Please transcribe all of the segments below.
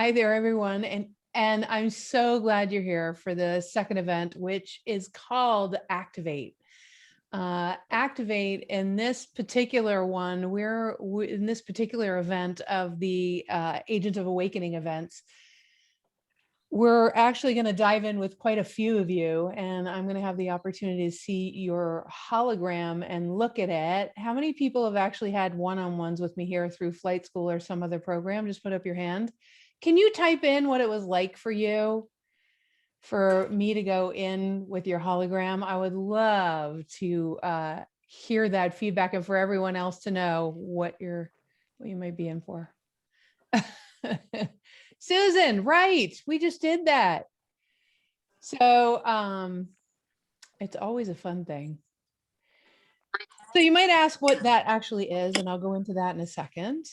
Hi there, everyone. And I'm so glad you're here for the second event, which is called Activate. Activate in this particular one, in this particular event of the Agent of Awakening events, we're actually going to dive in with quite a few of you, and I'm going to have the opportunity to see your hologram and look at it. How many people have actually had one-on-ones with me here through flight school or some other program? Just put up your hand. Can you type in what it was like for you, for me to go in with your hologram? I would love to hear that feedback, and for everyone else to know what you might be in for. Susan, right. We just did that. So it's always a fun thing. So you might ask what that actually is, and I'll go into that in a second.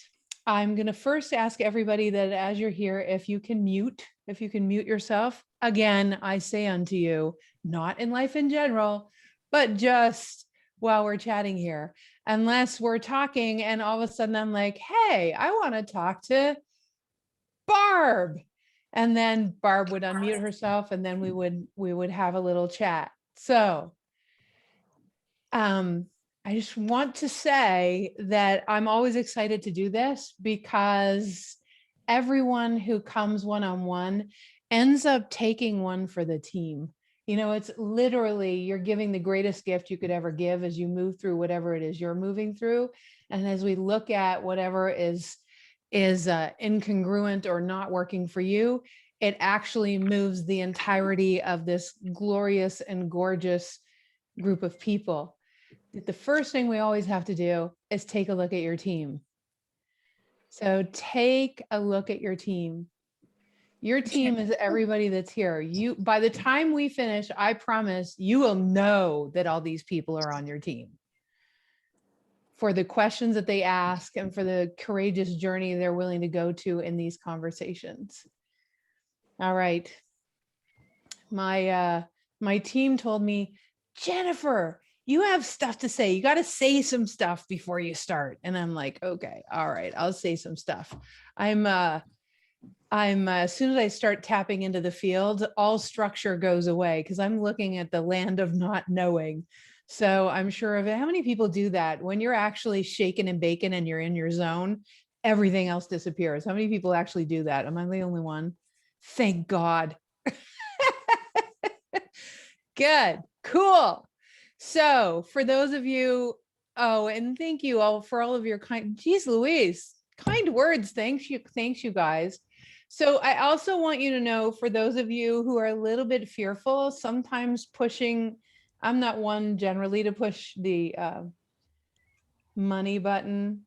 I'm going to first ask everybody that as you're here, if you can mute yourself. Again, I say unto you, not in life in general, but just while we're chatting here, unless we're talking and all of a sudden I'm like, hey, I want to talk to Barb. And then Barb would unmute herself, and then we would have a little chat. So I just want to say that I'm always excited to do this because everyone who comes one-on-one ends up taking one for the team. You know, it's literally, you're giving the greatest gift you could ever give as you move through whatever it is you're moving through. And as we look at whatever is incongruent or not working for you, it actually moves the entirety of this glorious and gorgeous group of people. The first thing we always have to do is take a look at your team. So take a look at your team. Your team is everybody that's here. By the time we finish, I promise you will know that all these people are on your team, for the questions that they ask and for the courageous journey they're willing to go to in these conversations. All right. My team told me, Jennifer, you have stuff to say. You got to say some stuff before you start. And I'm like, okay, all right, I'll say some stuff. I'm as soon as I start tapping into the field, all structure goes away because I'm looking at the land of not knowing. So I'm sure of it. How many people do that when you're actually shaking and baking and you're in your zone? Everything else disappears. How many people actually do that? Am I the only one? Thank God. Good, cool. So for those of you, and thank you all for all of your geez Louise, kind words. Thanks you guys. So I also want you to know, for those of you who are a little bit fearful, sometimes pushing, I'm not one generally to push the money button.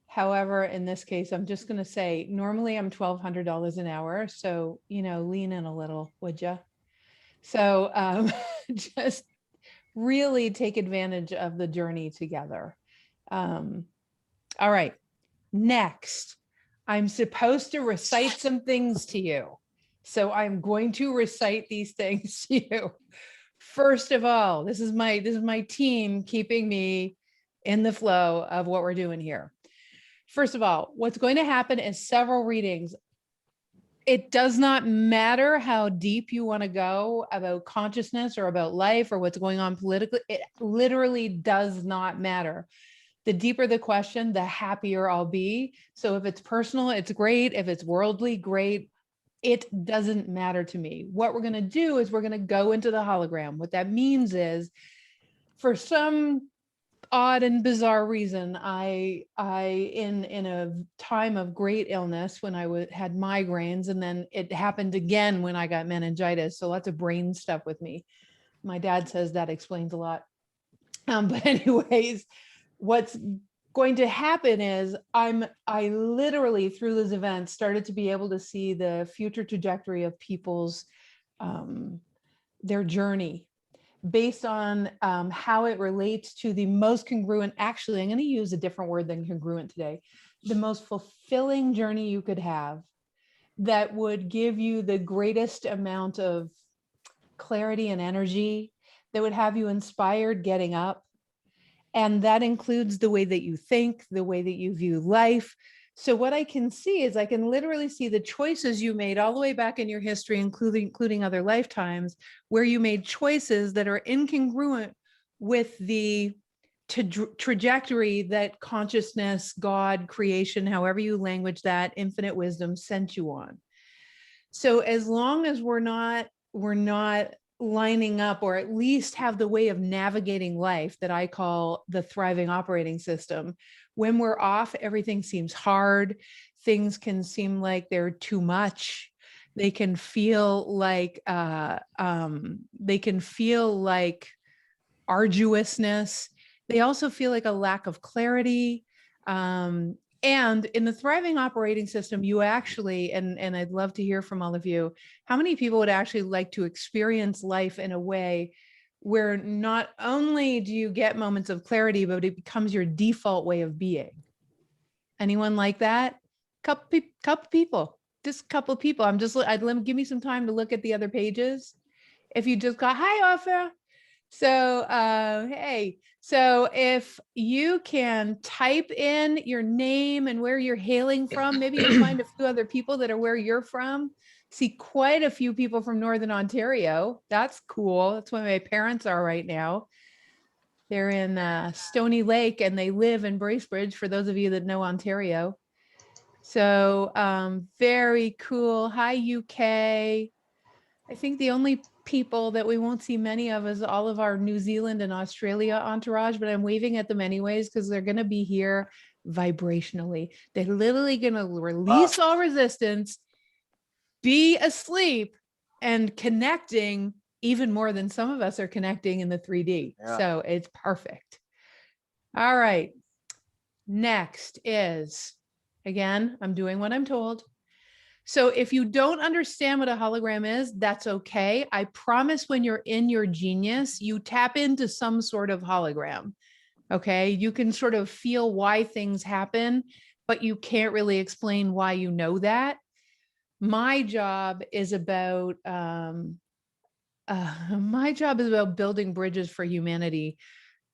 However, in this case, I'm just going to say, normally I'm $1,200 an hour. So, lean in a little, would you? So just really take advantage of the journey together. All right, next, I'm supposed to recite some things to you. So I'm going to recite these things to you. First of all, this is my team keeping me in the flow of what we're doing here. First of all, what's going to happen is several readings. It does not matter how deep you want to go about consciousness or about life or what's going on politically. It literally does not matter. The deeper the question, the happier I'll be. So if it's personal, it's great. If it's worldly, great. It doesn't matter to me. What we're going to do is we're going to go into the hologram. What that means is, for some odd and bizarre reason, I in a time of great illness, when I had migraines, and then it happened again when I got meningitis. So lots of brain stuff with me. My dad says that explains a lot. But anyways, what's going to happen is I literally, through this event, started to be able to see the future trajectory of people's their journey, based on how it relates to the most congruent, actually, I'm going to use a different word than congruent today, the most fulfilling journey you could have, that would give you the greatest amount of clarity and energy, that would have you inspired getting up. And that includes the way that you think, the way that you view life, So what I can see is I can literally see the choices you made all the way back in your history, including other lifetimes, where you made choices that are incongruent with the trajectory that consciousness, God, creation, however you language that, infinite wisdom sent you on. So as long as we're not lining up, or at least have the way of navigating life that I call the thriving operating system, when we're off, everything seems hard. Things can seem like they're too much. They can feel like arduousness. They also feel like a lack of clarity. And in the thriving operating system, you actually, and I'd love to hear from all of you, how many people would actually like to experience life in a way where not only do you get moments of clarity, but it becomes your default way of being? Anyone like that? Couple people, just a couple people. Give me some time to look at the other pages. If you just got, hi, Offer. So, hey, so if you can type in your name and where you're hailing from, maybe you'll find a few other people that are where you're from. See quite a few people from Northern Ontario. That's cool. That's where my parents are right now. They're in Stony Lake and they live in Bracebridge, for those of you that know Ontario. So very cool. Hi, UK. I think the only people that we won't see many of is all of our New Zealand and Australia entourage, but I'm waving at them anyways because they're going to be here vibrationally. They're literally going to release all resistance, be asleep, and connecting even more than some of us are connecting in the 3D. Yeah. So it's perfect. All right. Next is, again, I'm doing what I'm told. So if you don't understand what a hologram is, that's okay. I promise when you're in your genius, you tap into some sort of hologram. Okay. You can sort of feel why things happen, but you can't really explain why you know that. My job is about building bridges for humanity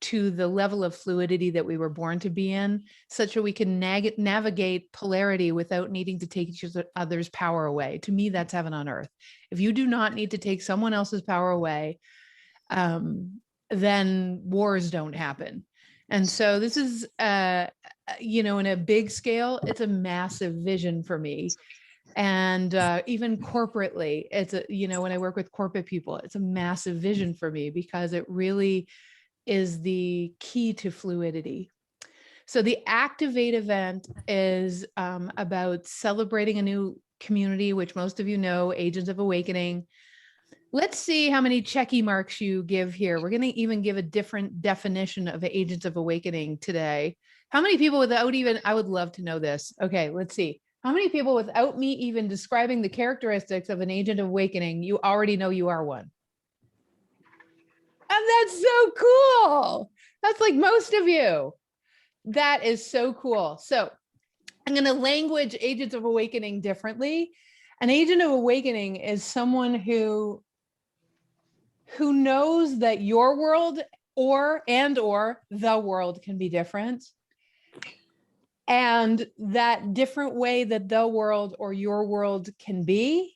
to the level of fluidity that we were born to be in, such that we can navigate polarity without needing to take each other's power away. To me, that's heaven on earth. If you do not need to take someone else's power away, then wars don't happen. And so this is, in a big scale, it's a massive vision for me. And even corporately, it's when I work with corporate people, it's a massive vision for me because it really is the key to fluidity. So the Activate event is about celebrating a new community, which most of you know, Agents of Awakening. Let's see how many checky marks you give here. We're going to even give a different definition of Agents of Awakening today. How many people without even, I would love to know this. Okay, let's see. How many people without me even describing the characteristics of an Agent of Awakening, you already know you are one? And that's so cool. That's like most of you. That is so cool. So I'm going to language Agents of Awakening differently. An Agent of Awakening is someone who knows that your world or the world can be different. And that different way that the world or your world can be,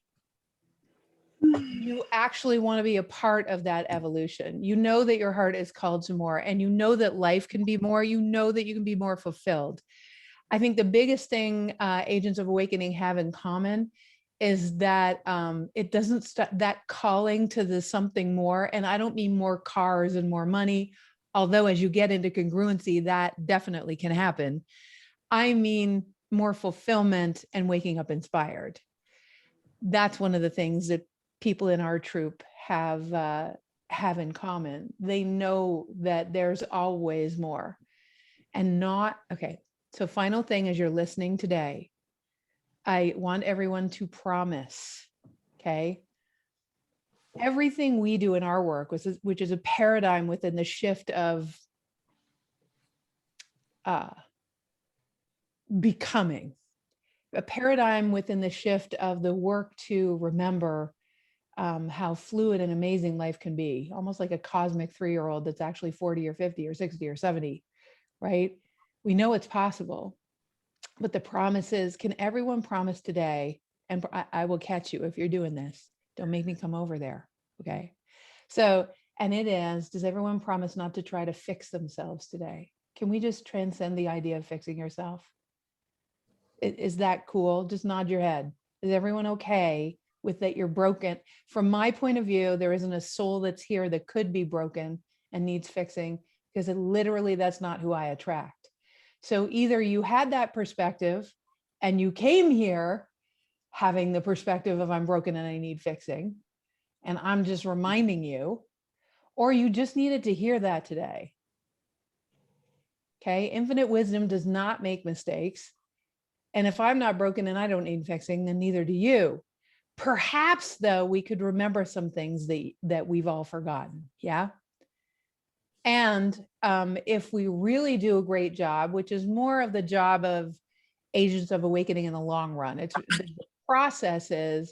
you actually want to be a part of that evolution. You know that your heart is called to more, and you know that life can be more. You know that you can be more fulfilled. I think the biggest thing Agents of Awakening have in common is that it doesn't stop, that calling to the something more. And I don't mean more cars and more money, although as you get into congruency, that definitely can happen. I mean more fulfillment and waking up inspired. That's one of the things that people in our troop have in common. They know that there's always more, and not, okay. So final thing, as you're listening today, I want everyone to promise, okay? Everything we do in our work, which is a paradigm within the shift of becoming, a paradigm within the shift of the work to remember how fluid and amazing life can be, almost like a cosmic 3-year-old that's actually 40 or 50 or 60 or 70, right? We know it's possible. But the promise is, can everyone promise today? And I will catch you if you're doing this. Don't make me come over there. Okay. So, and it is, does everyone promise not to try to fix themselves today? Can we just transcend the idea of fixing yourself? Is that cool? Just nod your head. Is everyone okay with that you're broken? From my point of view, there isn't a soul that's here that could be broken and needs fixing, because it literally, that's not who I attract. So either you had that perspective and you came here having the perspective of I'm broken and I need fixing, and I'm just reminding you, or you just needed to hear that today. Okay. Infinite wisdom does not make mistakes. And if I'm not broken and I don't need fixing, then neither do you. Perhaps though, we could remember some things that we've all forgotten. Yeah. And if we really do a great job, which is more of the job of agents of awakening in the long run, it's the process is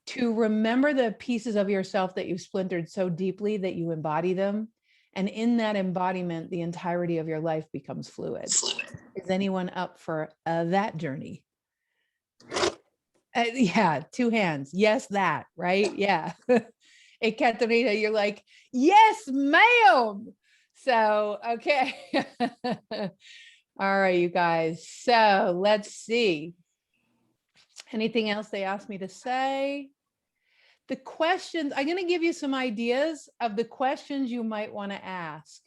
to remember the pieces of yourself that you've splintered so deeply that you embody them. And in that embodiment, the entirety of your life becomes fluid. Is anyone up for that journey? Yeah, two hands. Yes, that, right? Yeah. Ekaterina, you're like, yes, ma'am. So, okay. All right, you guys. So let's see. Anything else they asked me to say? The questions, I'm going to give you some ideas of the questions you might want to ask.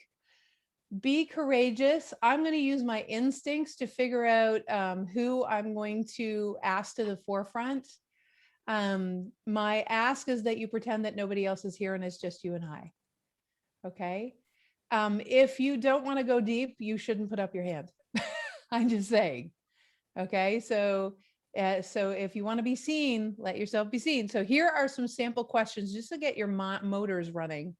Be courageous. I'm going to use my instincts to figure out who I'm going to ask to the forefront. My ask is that you pretend that nobody else is here and it's just you and I. Okay. If you don't want to go deep, you shouldn't put up your hand. I'm just saying. Okay. So if you want to be seen, let yourself be seen. So here are some sample questions just to get your motors running.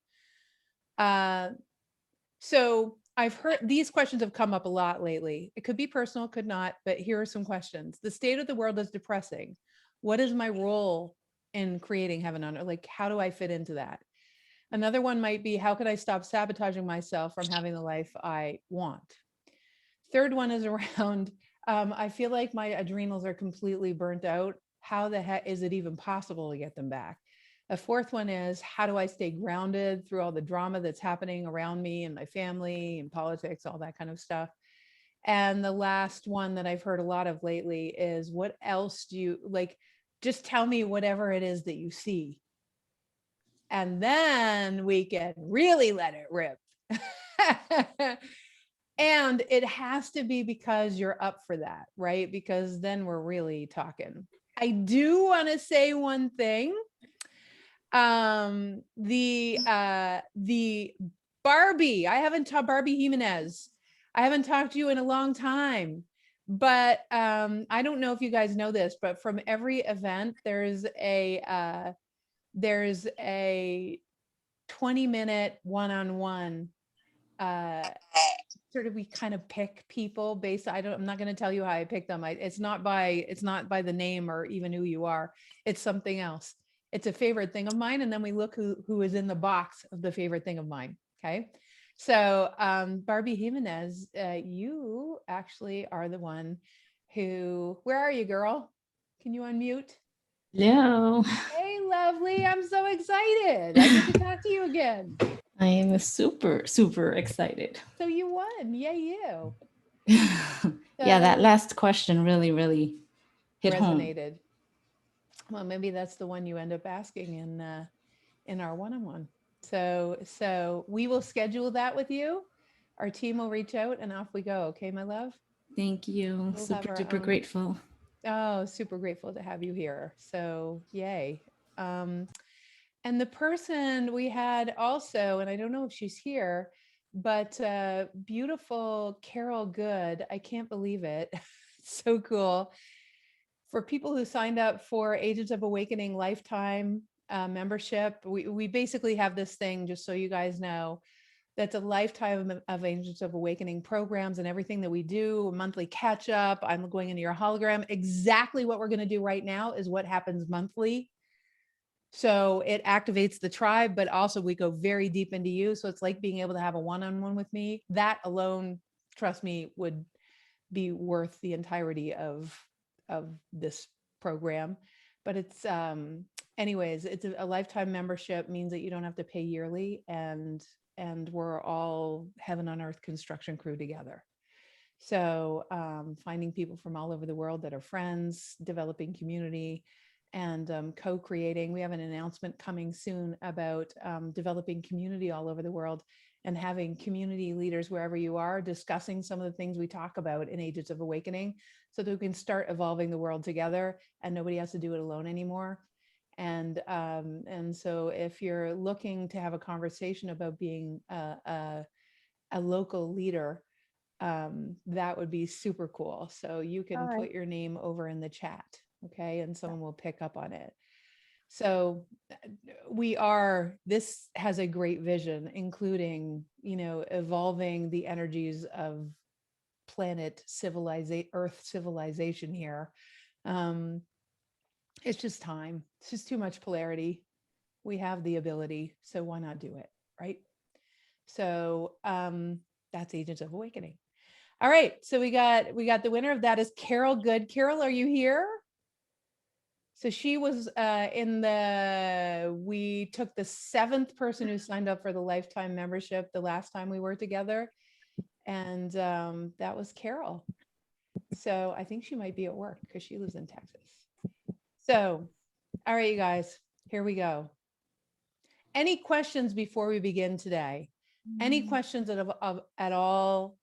So I've heard these questions have come up a lot lately. It could be personal, could not, but here are some questions. The state of the world is depressing. What is my role in creating heaven on earth? Like, how do I fit into that? Another one might be, how could I stop sabotaging myself from having the life I want? Third one is around, I feel like my adrenals are completely burnt out. How the heck is it even possible to get them back? A fourth one is, how do I stay grounded through all the drama that's happening around me and my family and politics, all that kind of stuff? And the last one that I've heard a lot of lately is, what else do you like? Just tell me whatever it is that you see. And then we can really let it rip. And it has to be because you're up for that, right? Because then we're really talking. I do want to say one thing. The Barbie, I haven't talked, Barbie Jimenez, I haven't talked to you in a long time, but I don't know if you guys know this, but from every event, there's a 20-minute one-on-one sort of, we kind of pick people based, I'm not going to tell you how I pick them. It's not by the name or even who you are. It's something else. It's a favorite thing of mine. And then we look who is in the box of the favorite thing of mine. Okay. So Barbie Jimenez, you actually are the one who, where are you, girl? Can you unmute? Hello. Hey, lovely. I'm so excited. I get to talk to you again. I am super, super excited. So you won. Yay, you. Yeah, that last question really, really hit resonated. home. Well, maybe that's the one you end up asking in our one-on-one. So we will schedule that with you. Our team will reach out and off we go. Okay, my love? Thank you. We'll Super duper grateful. Oh, super grateful to have you here. So yay. And the person we had also, and I don't know if she's here, but beautiful Carol Good. I can't believe it. So cool. For people who signed up for Agents of Awakening lifetime membership, we basically have this thing, just so you guys know, that's a lifetime of Agents of Awakening programs and everything that we do, a monthly catch up. I'm going into your hologram. Exactly what we're going to do right now is what happens monthly. So it activates the tribe, but also we go very deep into you. So it's like being able to have a one-on-one with me. That alone, trust me, would be worth the entirety of this program. But it's anyways, it's a lifetime membership, means that you don't have to pay yearly, and we're all heaven on earth construction crew together. So finding people from all over the world that are friends, developing community, and co-creating. We have an announcement coming soon about developing community all over the world, and having community leaders wherever you are discussing some of the things we talk about in Agents of Awakening, so that we can start evolving the world together and nobody has to do it alone anymore. And so if you're looking to have a conversation about being a local leader, that would be super cool. So you can put your name over in the chat, okay? And someone will pick up on it. So this has a great vision, including, evolving the energies of Earth civilization here. It's just time. It's just too much polarity. We have the ability, so why not do it, right? So that's Agents of Awakening. All right, so we got the winner of that is Carol Good. Carol, are you here? So she was we took the 7th person who signed up for the lifetime membership the last time we were together. And that was Carol. So I think she might be at work because she lives in Texas. So, all right, you guys, here we go. Any questions before we begin today? Any questions at all?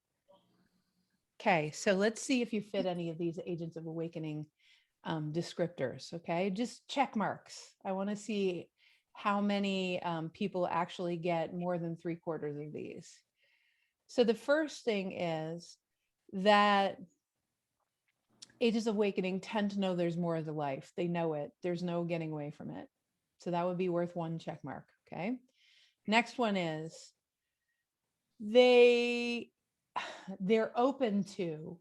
Okay, so let's see if you fit any of these Agents of Awakening descriptors. Okay, just check marks. I want to see how many people actually get more than 3/4 of these. So the first thing is that Agents of Awakening tend to know there's more of the life. They know it. There's no getting away from it. So that would be worth 1 check mark. Okay. Next one is they're open to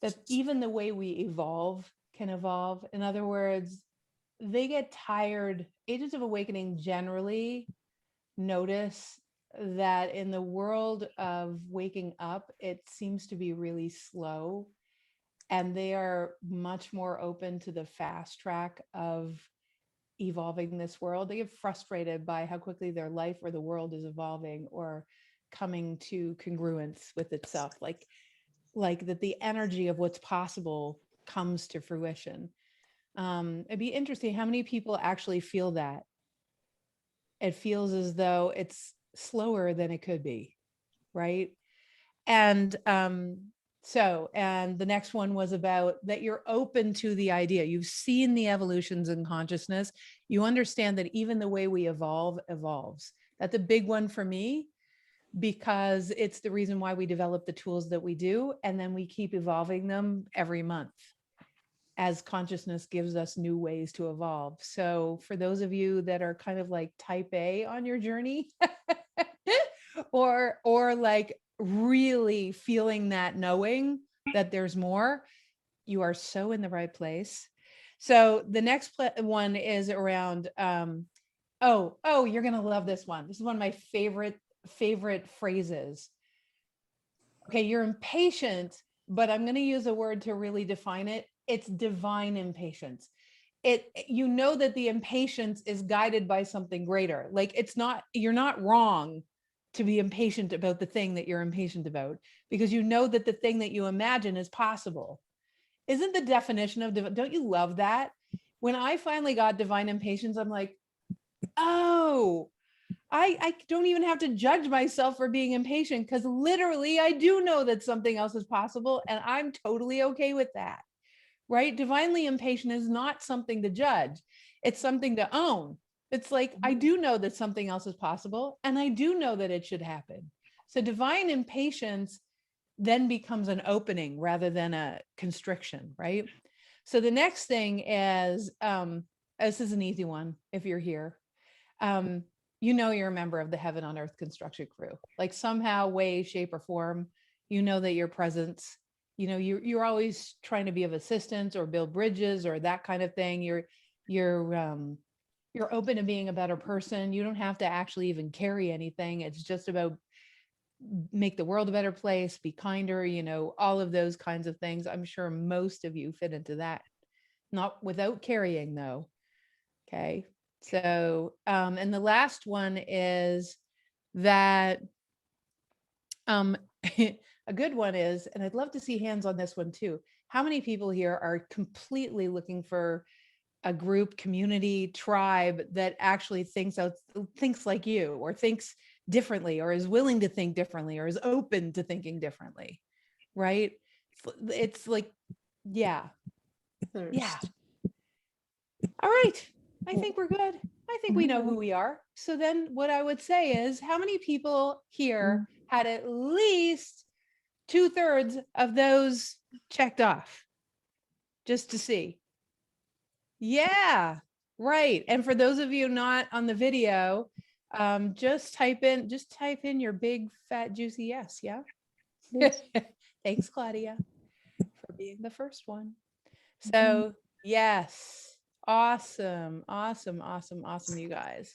that even the way we evolve can evolve. In other words, they get tired. Agents of Awakening generally notice that in the world of waking up, it seems to be really slow, and they are much more open to the fast track of evolving this world. They get frustrated by how quickly their life or the world is evolving or coming to congruence with itself, like that the energy of what's possible comes to fruition. It'd be interesting how many people actually feel that. It feels as though it's slower than it could be, right? And and the next one was about that you're open to the idea. You've seen the evolutions in consciousness. You understand that even the way we evolve evolves. That's a big one for me, because it's the reason why we develop the tools that we do, and then we keep evolving them every month as consciousness gives us new ways to evolve. So for those of you that are kind of like type A on your journey, or like really feeling that, knowing that there's more, you are so in the right place. So the next one is around, you're going to love this one. This is one of my favorite phrases. Okay, you're impatient, but I'm going to use a word to really define it. It's divine impatience. You know that the impatience is guided by something greater. Like you're not wrong to be impatient about the thing that you're impatient about, because you know that the thing that you imagine is possible. Isn't the definition of don't you love that? When I finally got divine impatience, I'm like, oh, I don't even have to judge myself for being impatient, because literally I do know that something else is possible, and I'm totally okay with that, right? Divinely impatient is not something to judge. It's something to own. It's like, I do know that something else is possible, and I do know that it should happen. So divine impatience then becomes an opening rather than a constriction, right? So the next thing is, this is an easy one if you're here. You're a member of the Heaven on Earth construction crew. Like somehow, way, shape, or form, you know that your presence, you're always trying to be of assistance or build bridges or that kind of thing. You're open to being a better person. You don't have to actually even carry anything. It's just about make the world a better place, be kinder, all of those kinds of things. I'm sure most of you fit into that. Not without carrying though. Okay. So, and the last one is that, a good one is, and I'd love to see hands on this one too. How many people here are completely looking for a group, community, tribe that actually thinks like you, or thinks differently, or is willing to think differently, or is open to thinking differently, right? It's like, yeah. Yeah. All right. I think we're good. I think we know who we are. So then what I would say is, how many people here had at least 2/3 of those checked off? Just to see. Yeah, right. And for those of you not on the video, just type in your big fat juicy yes. Yeah. Yes. Thanks, Claudia, for being the first one. So yes. Awesome. Awesome. Awesome. Awesome, you guys.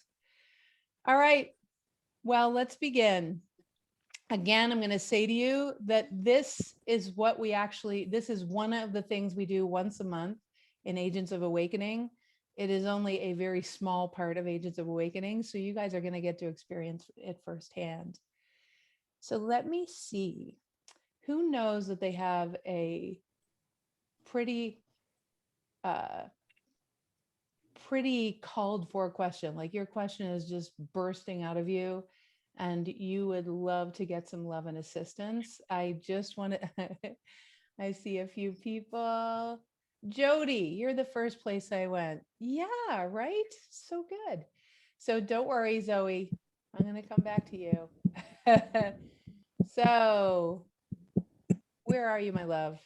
All right. Well, let's begin. Again, I'm going to say to you that this is one of the things we do once a month in Agents of Awakening. It is only a very small part of Agents of Awakening, so you guys are going to get to experience it firsthand. So let me see. Who knows that they have a pretty called for question? Like your question is just bursting out of you and you would love to get some love and assistance. I just want to, I see a few people. Jody, you're the first place I went. Yeah, right? So good. So don't worry, Zoe. I'm going to come back to you. So where are you, my love?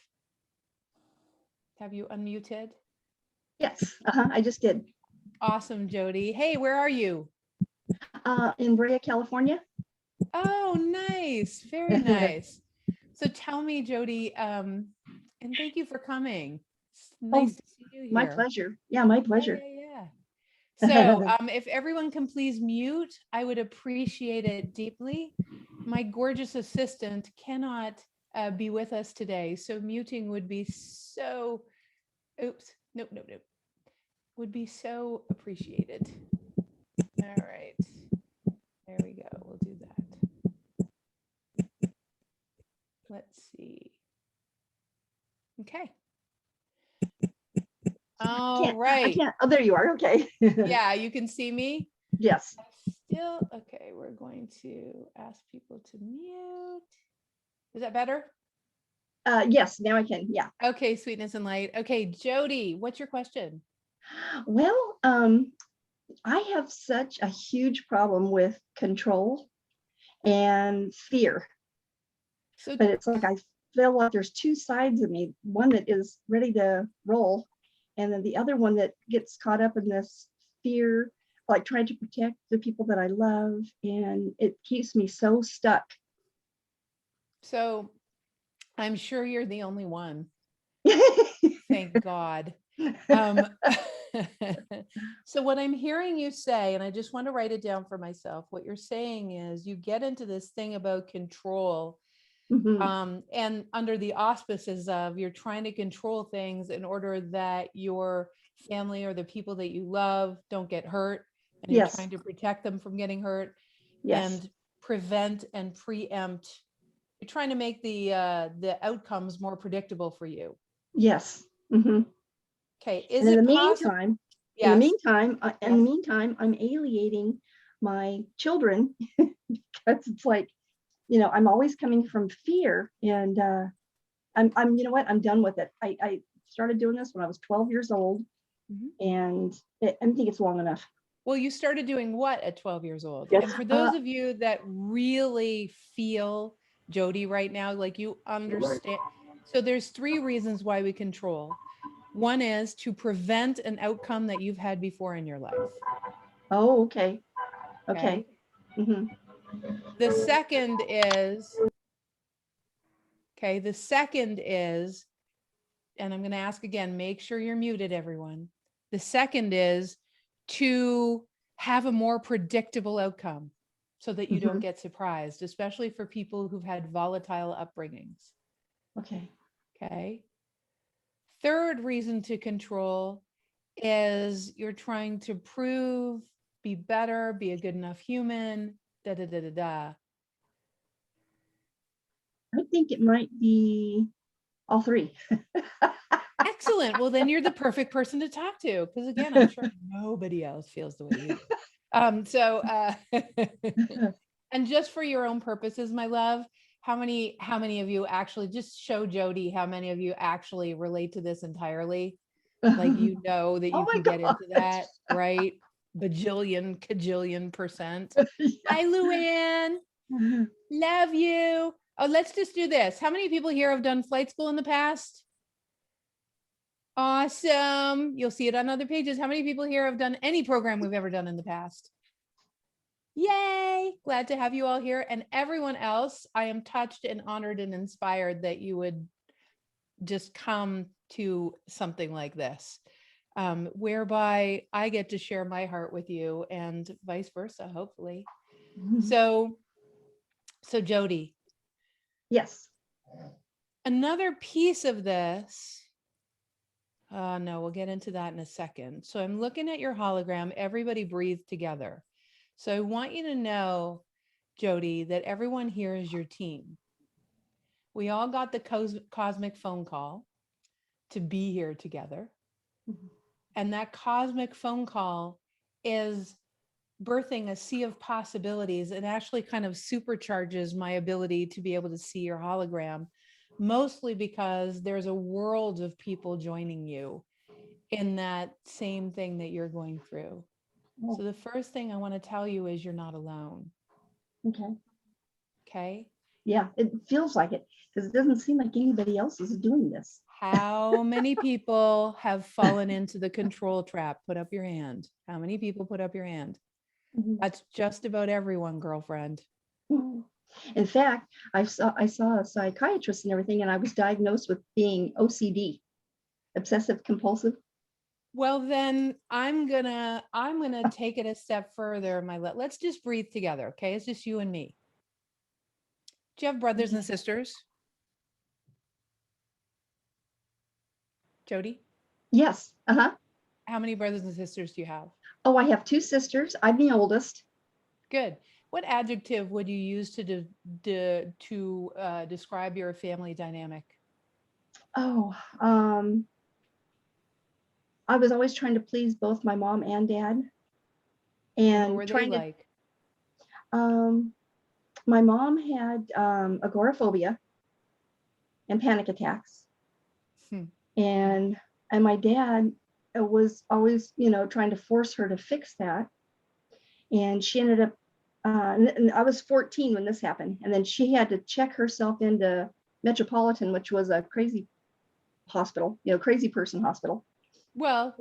Have you unmuted? Yes. I just did. Awesome, Jody. Hey, where are you? In Brea, California. Oh, nice. Very nice. So tell me, Jody, and thank you for coming. It's nice to see you here. My pleasure. Yeah, my pleasure. Yeah. So if everyone can please mute, I would appreciate it deeply. My gorgeous assistant cannot be with us today, so muting would be so, nope. Would be so appreciated. All right. There we go. We'll do that. Let's see. Okay. All right. I can't. Oh, there you are. Okay. Yeah, you can see me? Yes. Still, okay, we're going to ask people to mute. Is that better? Yes, now I can. Yeah. Okay, sweetness and light. Okay, Jody, what's your question? Well, I have such a huge problem with control and fear. But it's like I feel like there's two sides of me, one that is ready to roll, and then the other one that gets caught up in this fear, like trying to protect the people that I love, and it keeps me so stuck. So I'm sure you're the only one. Thank God. So what I'm hearing you say, and I just want to write it down for myself, what you're saying is you get into this thing about control. And under the auspices of you're trying to control things in order that your family or the people that you love don't get hurt, and you're trying to protect them from getting hurt, and prevent and preempt. You're trying to make the outcomes more predictable for you. Yes. Okay. In the meantime, I'm alienating my children because it's like, I'm always coming from fear, and I'm you know what, I'm done with it. I started doing this when I was 12 years old, and I think it's long enough. Well, you started doing what at 12 years old? Yes. And for those of you that really feel Jody right now, like you understand. So there's 3 reasons why we control. One is to prevent an outcome that you've had before in your life. Oh, okay. Okay. The second is, and I'm going to ask again, make sure you're muted, everyone. The second is to have a more predictable outcome. so that you don't get surprised, especially for people who've had volatile upbringings. Okay. Okay. Third reason to control is you're trying to prove, be better, be a good enough human, da da da da da. I think it might be all three. Excellent. Well, then you're the perfect person to talk to, because again, I'm sure nobody else feels the way you do. And just for your own purposes, my love, how many of you actually, just show Jody how many of you actually relate to this entirely? Like, you know that you Oh my can get into gosh. that, right? Bajillion, cajillion percent. Yeah. Hi, Luann. Love you. Oh, let's just do this. How many people here have done flight school in the past? Awesome. You'll see it on other pages. How many people here have done any program we've ever done in the past? Yay. Glad to have you all here. And everyone else, I am touched and honored and inspired that you would just come to something like this, whereby I get to share my heart with you and vice versa, hopefully. So Jody. Yes. Another piece of this, no, we'll get into that in a second. So I'm looking at your hologram. Everybody breathe together. So I want you to know, Jody, that everyone here is your team. We all got the cosmic phone call to be here together. And that cosmic phone call is birthing a sea of possibilities. It actually kind of supercharges my ability to be able to see your hologram, mostly because there's a world of people joining you in that same thing that you're going through. Oh. So the first thing I want to tell you is you're not alone. Okay. Okay. Yeah, it feels like it, because it doesn't seem like anybody else is doing this. How many people have fallen into the control trap? Put up your hand. How many people put up your hand? That's just about everyone, girlfriend. In fact, I saw a psychiatrist and everything, and I was diagnosed with being OCD, obsessive compulsive. Well, then I'm gonna take it a step further. Let's just breathe together, okay? It's just you and me. Do you have brothers and sisters? Jody? Yes. How many brothers and sisters do you have? Oh, I have two sisters. I'm the oldest. Good. What adjective would you use to describe your family dynamic? Oh, I was always trying to please both my mom and dad, And what and were they trying like? to. My mom had agoraphobia and panic attacks, and my dad was always, trying to force her to fix that. And she ended up, and I was 14 when this happened, and then she had to check herself into Metropolitan, which was a crazy hospital, crazy person hospital. Well,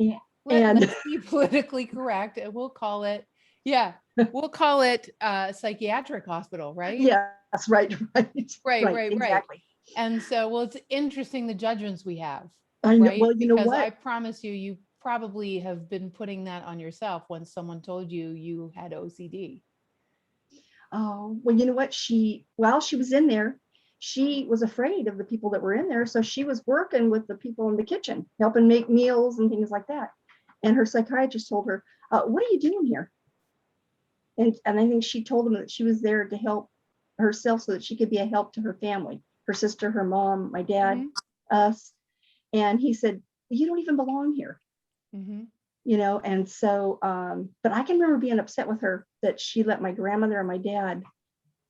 let's be politically correct, and we'll call it, psychiatric hospital, right? Yes, right. Exactly. And so, well, it's interesting the judgments we have, I know. right? Well, you know Because what? I promise you, you probably have been putting that on yourself when someone told you you had OCD. Oh, well, you know what? While she was in there, she was afraid of the people that were in there. So she was working with the people in the kitchen, helping make meals and things like that. And her psychiatrist told her, what are you doing here? And I think she told him that she was there to help herself so that she could be a help to her family, her sister, her mom, my dad, us. And he said, you don't even belong here. And so, but I can remember being upset with her that she let my grandmother and my dad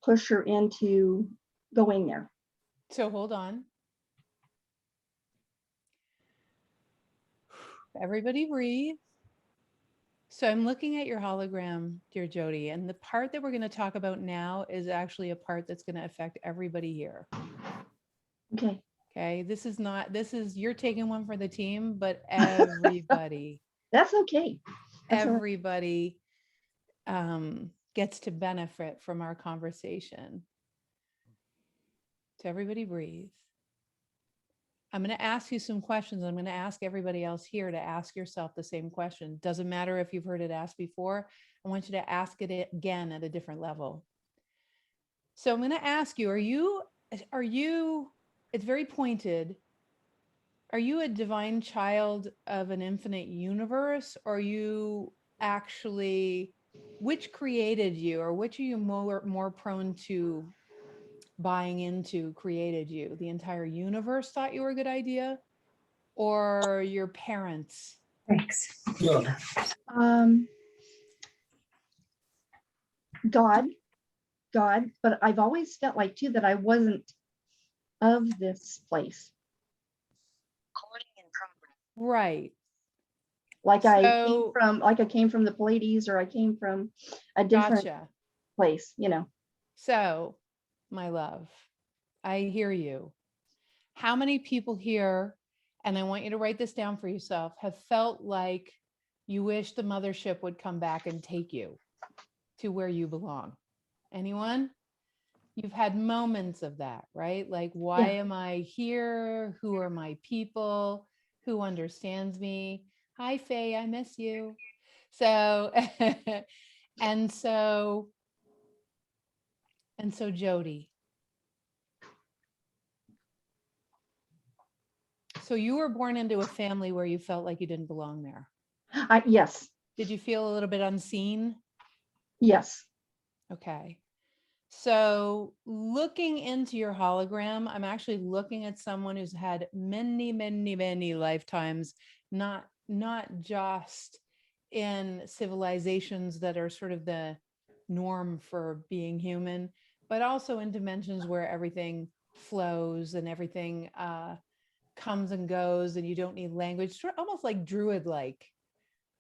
push her into going there. So hold on. Everybody breathe. So I'm looking at your hologram, dear Jody, and the part that we're going to talk about now is actually a part that's going to affect everybody here. Okay. This is, you're taking one for the team, but everybody. That's okay. Everybody gets to benefit from our conversation. So everybody breathe. I'm going to ask you some questions. I'm going to ask everybody else here to ask yourself the same question. Doesn't matter if you've heard it asked before. I want you to ask it again at a different level. So I'm going to ask you, are you, it's very pointed. Are you a divine child of an infinite universe? Or are you actually, which created you, or which are you more prone to buying into created you? The entire universe thought you were a good idea, or your parents? Thanks. God, but I've always felt like too that I wasn't of this place. Right. Like So, I came from the Pleiades, or I came from a different place, you know. So, my love, I hear you. How many people here, and I want you to write this down for yourself, have felt like you wish the mothership would come back and take you to where you belong? Anyone? You've had moments of that, right? Like, why am I here? Who are my people? Who understands me? Hi, Faye, I miss you. So, and so Jody. So you were born into a family where you felt like you didn't belong there. Yes. Did you feel a little bit unseen? Yes. Okay. So looking into your hologram, I'm actually looking at someone who's had many, many, many lifetimes, not just in civilizations that are sort of the norm for being human, but also in dimensions where everything flows and everything comes and goes, and you don't need language, almost like druid-like,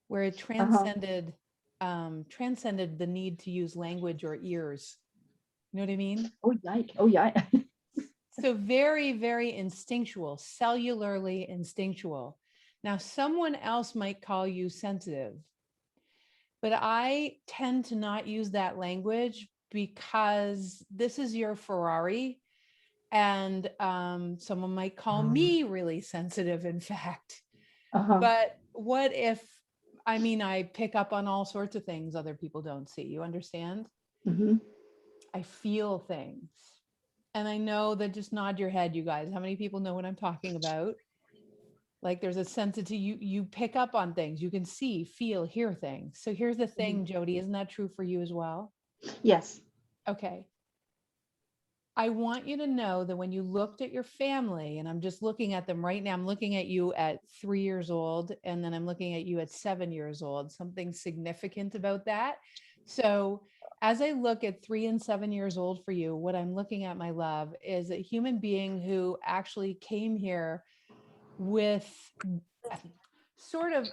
where it transcended the need to use language or ears. You know what I mean? Oh, yike. Oh, yeah. So very, very instinctual, cellularly instinctual. Now, someone else might call you sensitive, but I tend to not use that language because this is your Ferrari. And someone might call me really sensitive, in fact. But what if, I pick up on all sorts of things other people don't see. You understand? Mm-hmm. I feel things. And I know that, just nod your head, you guys. How many people know what I'm talking about? Like, there's a sensitivity, you pick up on things. You can see, feel, hear things. So here's the thing, Jody, isn't that true for you as well? Yes. Okay. I want you to know that when you looked at your family, and I'm just looking at them right now, I'm looking at you at 3 years old, and then I'm looking at you at 7 years old, something significant about that. So as I look at 3 and 7 years old for you, what I'm looking at, my love, is a human being who actually came here with sort of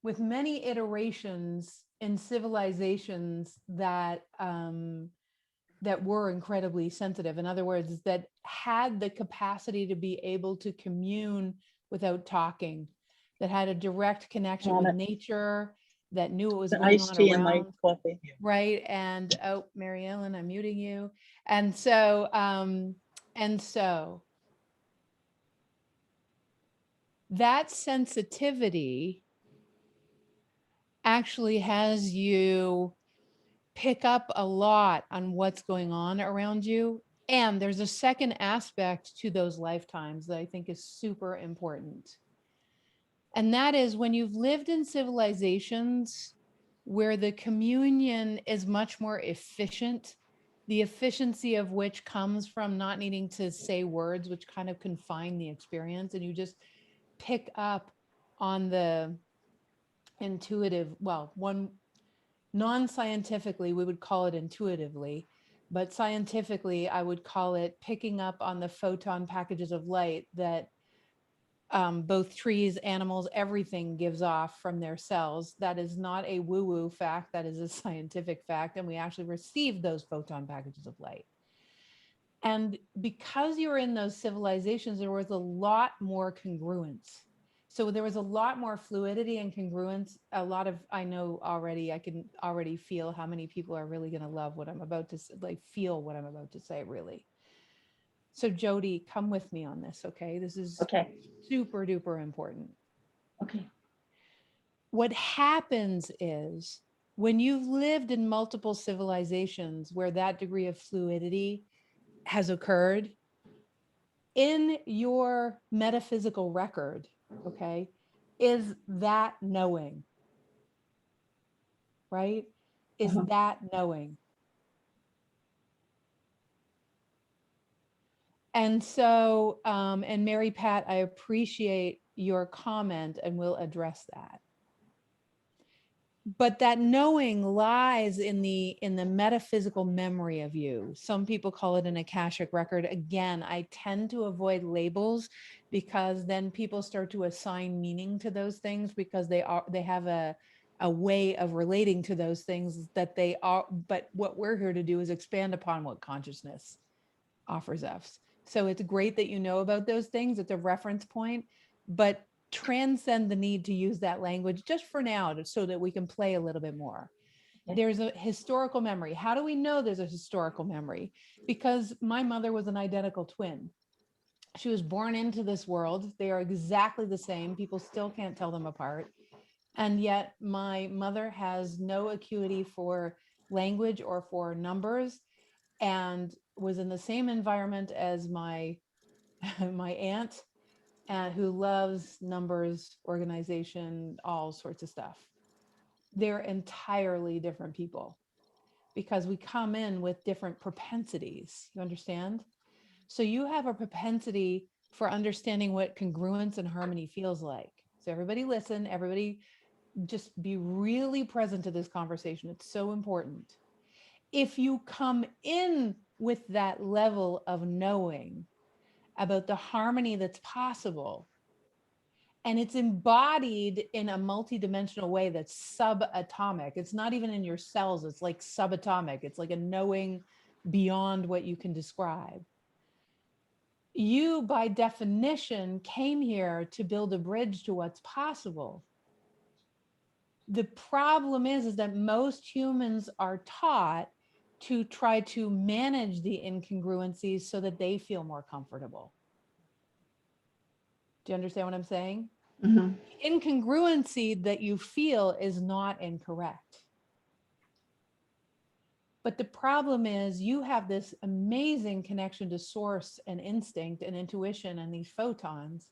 with many iterations in civilizations that were incredibly sensitive. In other words, that had the capacity to be able to commune without talking, that had a direct connection with nature, that knew what was going on around. Right. And Mary Ellen, I'm muting you. And so that sensitivity actually has you pick up a lot on what's going on around you. And there's a second aspect to those lifetimes that I think is super important. And that is when you've lived in civilizations where the communion is much more efficient, the efficiency of which comes from not needing to say words, which kind of confine the experience, and you just pick up on the intuitive, one non-scientifically, we would call it intuitively, but scientifically, I would call it picking up on the photon packages of light that both trees, animals, everything gives off from their cells. That is not a woo-woo fact. That is a scientific fact. And we actually receive those photon packages of light. And because you were in those civilizations, there was a lot more congruence. So there was a lot more fluidity and congruence. I know already, I can already feel how many people are really going to love what I'm about to say, like feel what I'm about to say, really. So Jody, come with me on this, okay? This is Okay. super duper important. Okay. What happens is when you've lived in multiple civilizations where that degree of fluidity has occurred, in your metaphysical record, okay, is that knowing, right? Is Uh-huh. that knowing. And so, and Mary Pat, I appreciate your comment and we'll address that. But that knowing lies in the metaphysical memory of you. Some people call it an Akashic record. Again, I tend to avoid labels because then people start to assign meaning to those things because they have a way of relating to those things that they are. But what we're here to do is expand upon what consciousness offers us. So it's great that you know about those things. It's a reference point, but transcend the need to use that language just for now so that we can play a little bit more. There's a historical memory. How do we know there's a historical memory? Because my mother was an identical twin. She was born into this world. They are exactly the same. People still can't tell them apart. And yet my mother has no acuity for language or for numbers and was in the same environment as my my aunt who loves numbers, organization, all sorts of stuff. They're entirely different people because we come in with different propensities. You understand? So you have a propensity for understanding what congruence and harmony feels like. So everybody listen, everybody just be really present to this conversation. It's so important. If you come in with that level of knowing about the harmony that's possible, and it's embodied in a multidimensional way that's subatomic. It's not even in your cells. It's like subatomic. It's like a knowing beyond what you can describe. You, by definition, came here to build a bridge to what's possible. The problem is that most humans are taught to try to manage the incongruencies so that they feel more comfortable. Do you understand what I'm saying? Mm-hmm. Incongruency that you feel is not incorrect. But the problem is you have this amazing connection to source and instinct and intuition and these photons.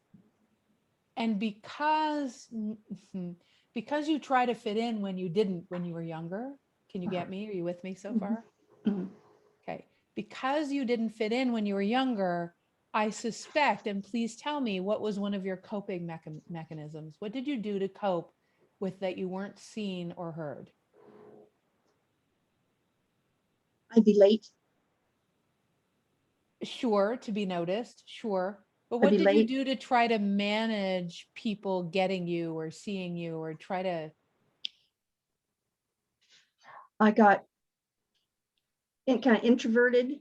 And because you try to fit in when you didn't when you were younger, can you get me? Are you with me so far? Mm-hmm. Okay. Because you didn't fit in when you were younger, I suspect, and please tell me, what was one of your coping mechanisms? What did you do to cope with that you weren't seen or heard? I'd be late. Sure, to be noticed, sure. But I'd what be did you late. do to try to manage people getting you or seeing you or try to? I got kind of introverted,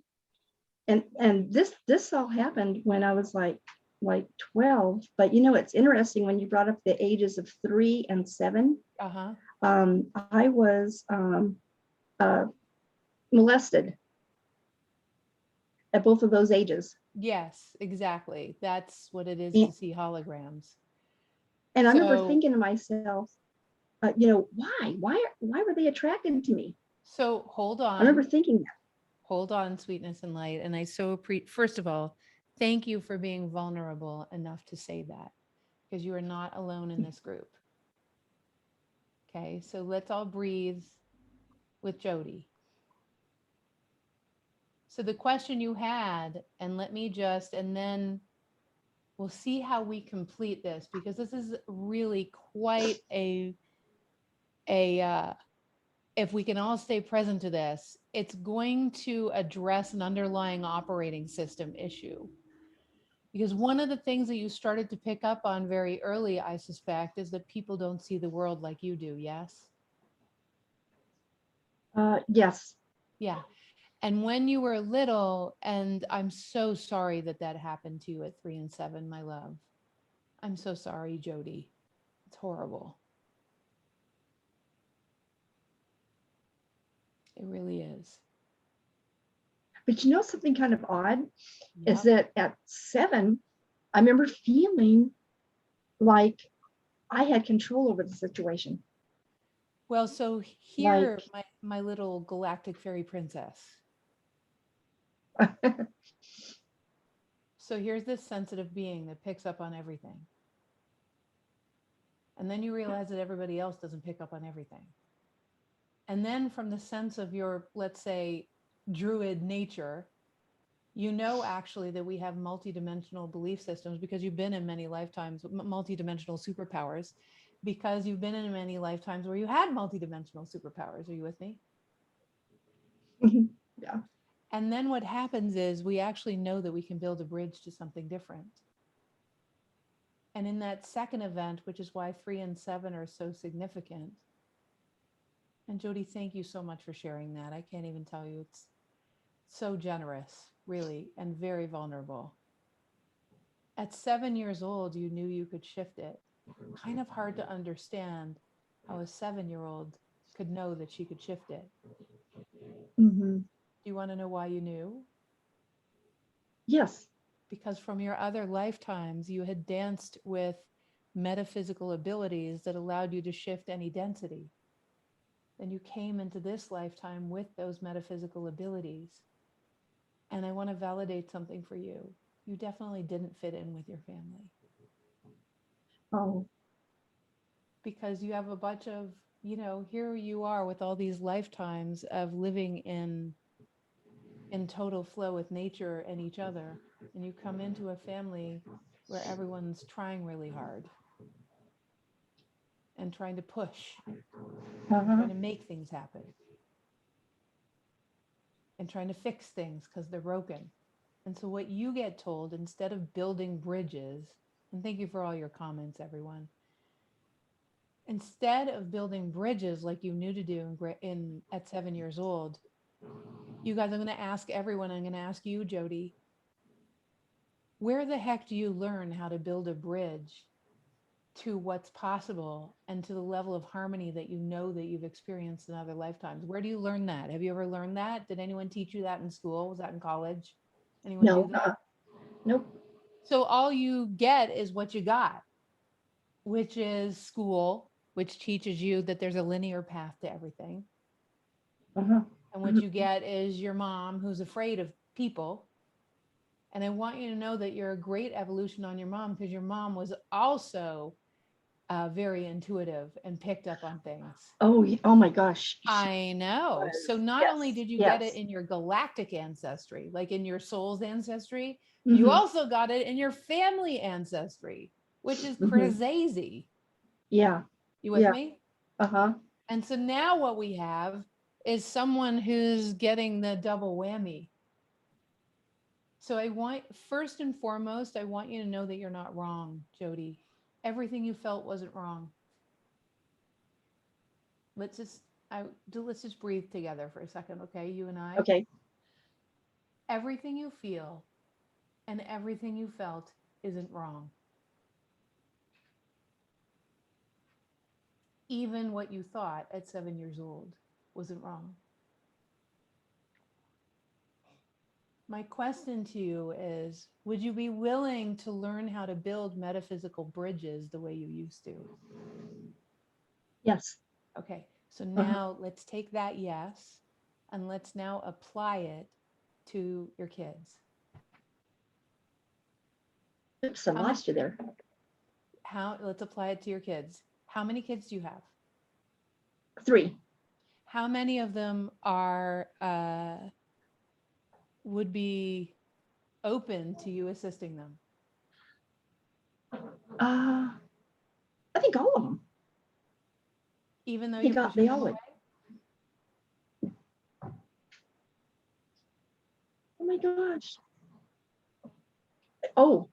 and this all happened when I was like 12. But you know, it's interesting when you brought up the ages of 3 and 7. Uh-huh. I was molested at both of those ages. Yes, exactly. That's what it is And, to see holograms. and I remember So, thinking to myself, you know, why were they attracted to me? so hold I remember on. thinking that. Hold on, sweetness and light. And I so appreciate, first of all, thank you for being vulnerable enough to say that, because you are not alone in this group. Okay, so let's all breathe with Jody. So the question you had, and let me just, and then we'll see how we complete this, because this is really quite if we can all stay present to this, it's going to address an underlying operating system issue. Because one of the things that you started to pick up on very early, I suspect, is that people don't see the world like you do. Yes? Yes. Yeah. And when you were little, and I'm so sorry that that happened to you at 3 and 7, my love. I'm so sorry, Jody. It's horrible. It really is. But you know, something kind of odd is Yep. that at 7, I remember feeling like I had control over the situation. Well, so here, my little galactic fairy princess. So here's this sensitive being that picks up on everything. And then you realize that everybody else doesn't pick up on everything. And then from the sense of your, let's say, druid nature, you know actually that we have multidimensional belief systems because you've been in many lifetimes, multidimensional superpowers, because you've been in many lifetimes where you had multidimensional superpowers. Are you with me? Yeah. And then what happens is we actually know that we can build a bridge to something different. And in that second event, which is why 3 and 7 are so significant. And Jody, thank you so much for sharing that. I can't even tell you, it's so generous, really, and very vulnerable. At 7 years old, you knew you could shift it. Kind of hard to understand how a 7-year-old could know that she could shift it. Mm-hmm. Do you want to know why you knew? Yes. Because from your other lifetimes, you had danced with metaphysical abilities that allowed you to shift any density. Then you came into this lifetime with those metaphysical abilities. And I want to validate something for you. You definitely didn't fit in with your family. Oh. Because you have a bunch of, here you are with all these lifetimes of living in total flow with nature and each other. And you come into a family where everyone's trying really hard and trying to push, trying to make things happen, and trying to fix things because they're broken. And so what you get told, instead of building bridges, and thank you for all your comments, everyone. Instead of building bridges like you knew to do at 7 years old, you guys, I'm going to ask everyone, I'm going to ask you, Jody, where the heck do you learn how to build a bridge to what's possible and to the level of harmony that you know that you've experienced in other lifetimes? Where do you learn that? Have you ever learned that? Did anyone teach you that in school? Was that in college? Anyone do that? Nope. So all you get is what you got, which is school, which teaches you that there's a linear path to everything. And what you get is your mom who's afraid of people. And I want you to know that you're a great evolution on your mom, because your mom was also very intuitive and picked up on things. Oh my gosh. I know. So not only did you get it in your galactic ancestry, like in your soul's ancestry, you also got it in your family ancestry, which is crazy. Yeah. You with me? Uh-huh. And so now what we have is someone who's getting the double whammy. So first and foremost, I want you to know that you're not wrong, Jody. Everything you felt wasn't wrong. Let's just breathe together for a second, okay? You and I. Okay. Everything you feel and everything you felt isn't wrong. Even what you thought at 7 years old wasn't wrong. My question to you is, would you be willing to learn how to build metaphysical bridges the way you used to? Yes. Okay, so now let's take that yes, and let's now apply it to your kids. Oops, I lost you there. Let's apply it to your kids. How many kids do you have? 3. How many of them would be open to you assisting them? I think all of them. Even though you're pushing them away? Oh my gosh. Oh.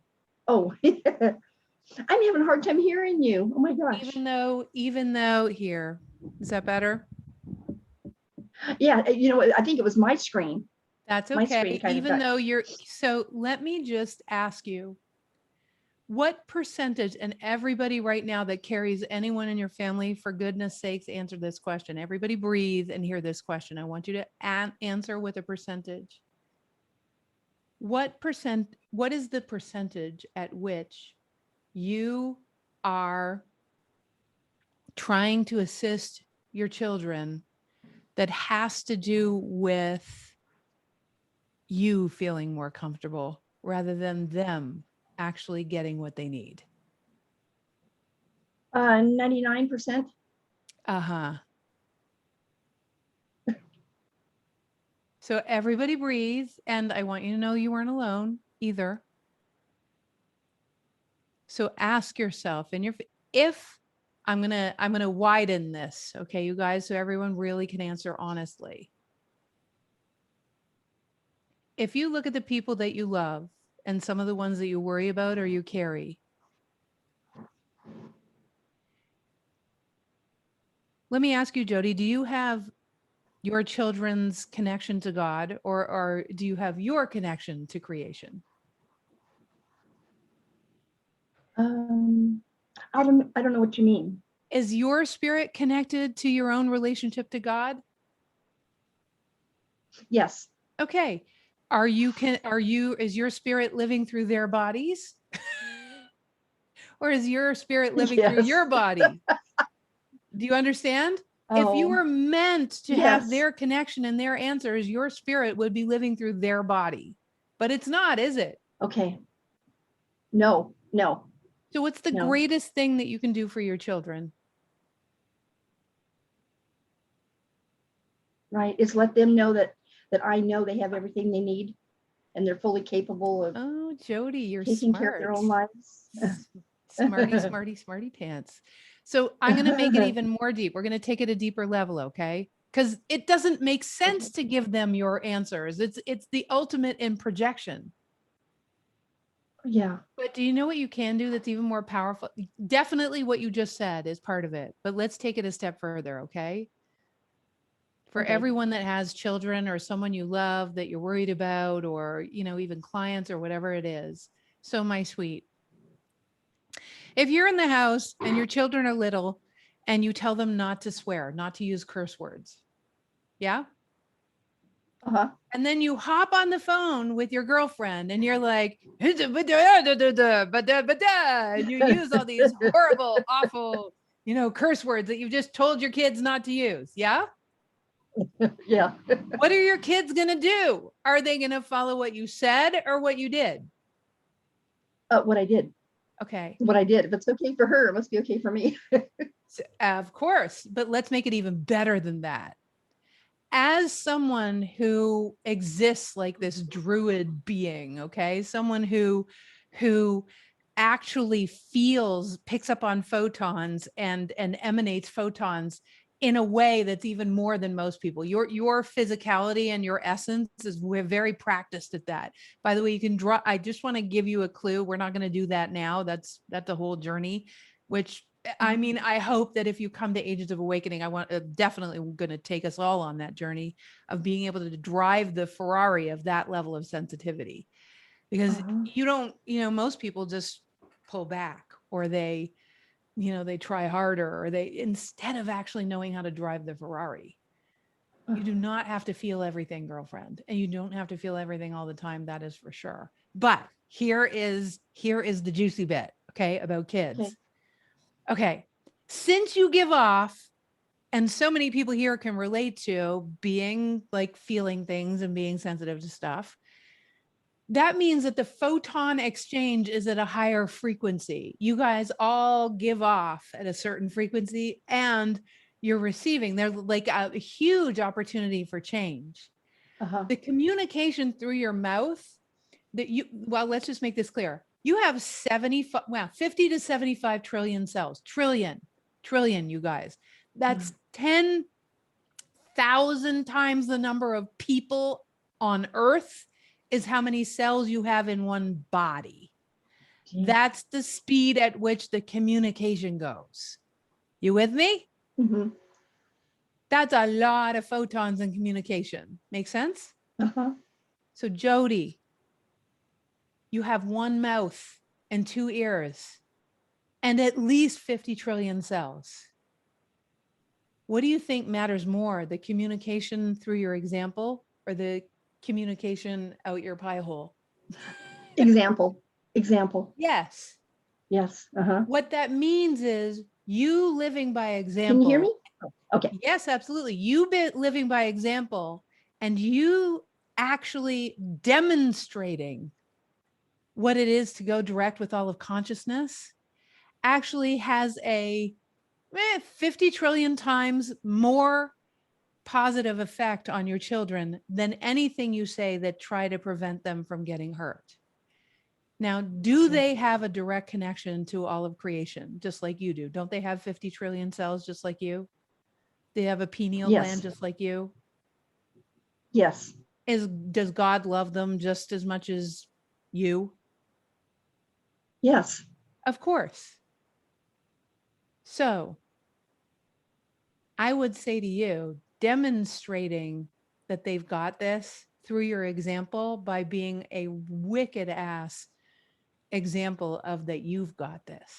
I'm having a hard time hearing you. Oh my gosh. Even though here, is that better? Yeah, I think it was my screen. That's okay. Even though so let me just ask you, what percentage, and everybody right now that carries anyone in your family, for goodness sakes, answer this question. Everybody breathe and hear this question. I want you to answer with a percentage. what is the percentage at which you are trying to assist your children that has to do with you feeling more comfortable rather than them actually getting what they need? 99%. Uh-huh. So everybody breathe, and I want you to know you weren't alone either. So ask yourself, and if I'm gonna widen this, okay, you guys, so everyone really can answer honestly. If you look at the people that you love and some of the ones that you worry about or you carry, let me ask you, Jody, do you have your children's connection to God, or do you have your connection to creation? I don't know what you mean. Is your spirit connected to your own relationship to God? Yes. Okay. Is your spirit living through their bodies? Or is your spirit living through Yes. your body? Do you understand? If you Oh, were meant to have yes. their connection and their answers, your spirit would be living through their body. But it's not, is it? Okay. No. So what's the No. greatest thing that you can do for your children? Right. It's let them know that I know they have everything they need and they're fully capable of Oh, Jody, you're taking care of smart. their own lives. Smarty pants. So I'm going to make it even more deep. We're going to take it a deeper level, okay? Because it doesn't make sense to give them your answers. It's the ultimate in projection. Yeah. But do you know what you can do that's even more powerful? Definitely what you just said is part of it. But let's take it a step further, okay? For Okay. everyone that has children or someone you love that you're worried about, or, even clients or whatever it is. So my sweet, if you're in the house and your children are little and you tell them not to swear, not to use curse words. Yeah. Uh-huh. And then you hop on the phone with your girlfriend and you're like, and you use all these horrible, awful, curse words that you've just told your kids not to use. Yeah. Yeah. What are your kids going to do? Are they going to follow what you said or what you did? What I did. Okay. What I did. If it's okay for her, it must be okay for me. So, of course, but let's make it even better than that. As someone who exists like this druid being, okay, someone who actually picks up on photons and emanates photons in a way that's even more than most people. Your physicality and your essence we're very practiced at that. By the way, you can draw. I just want to give you a clue. We're not going to do that now. That's a whole journey, which I mean, I hope that if you come to Ages of Awakening, definitely going to take us all on that journey of being able to drive the Ferrari of that level of sensitivity, because you don't, most people just pull back, or they try harder, or instead of actually knowing how to drive the Ferrari. You do not have to feel everything, girlfriend, and you don't have to feel everything all the time. That is for sure. But here is the juicy bit, okay, about kids. Okay, since you give off, and so many people here can relate to being like feeling things and being sensitive to stuff, that means that the photon exchange is at a higher frequency. You guys all give off at a certain frequency and you're receiving. There's like a huge opportunity for change. The communication through your mouth let's just make this clear. You have 50 to 75 trillion cells. Trillion, you guys. That's 10,000 times the number of people on Earth is how many cells you have in one body. That's the speed at which the communication goes. You with me? Mm-hmm. That's a lot of photons in communication. Make sense? So Jody, you have one mouth and two ears and at least 50 trillion cells. What do you think matters more, the communication through your example or the communication out your pie hole? Example. Yes. Yes. Uh-huh. What that means is you living by example. Can you hear me? Oh, okay. Yes, absolutely. You living by example, and you actually demonstrating what it is to go direct with all of consciousness actually has a 50 trillion times more positive effect on your children than anything you say that try to prevent them from getting hurt. Now, do they have a direct connection to all of creation, just like you do? Don't they have 50 trillion cells just like you? They have a pineal gland just like you? Yes. Does God love them just as much as you? Yes. Of course. So I would say to you, demonstrating that they've got this through your example by being a wicked ass example of that you've got this.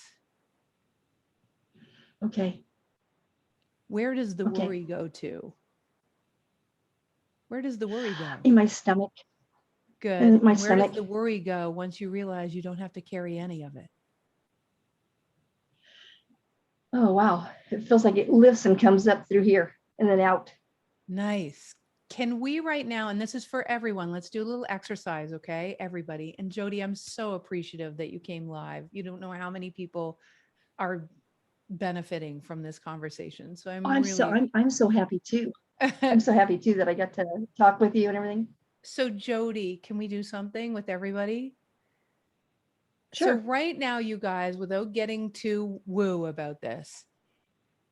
Okay. Where does the worry go to? Where does the worry go? In my stomach. Good. In my Where stomach. does the worry go once you realize you don't have to carry any of it? Oh, wow. It feels like it lifts and comes up through here and then out. Nice. Can we right now, and this is for everyone, let's do a little exercise, okay? Everybody. And Jody, I'm so appreciative that you came live. You don't know how many people are benefiting from this conversation. So I'm so happy too. I'm so happy too that I got to talk with you and everything. So Jody, can we do something with everybody? Sure. So right now, you guys, without getting too woo about this,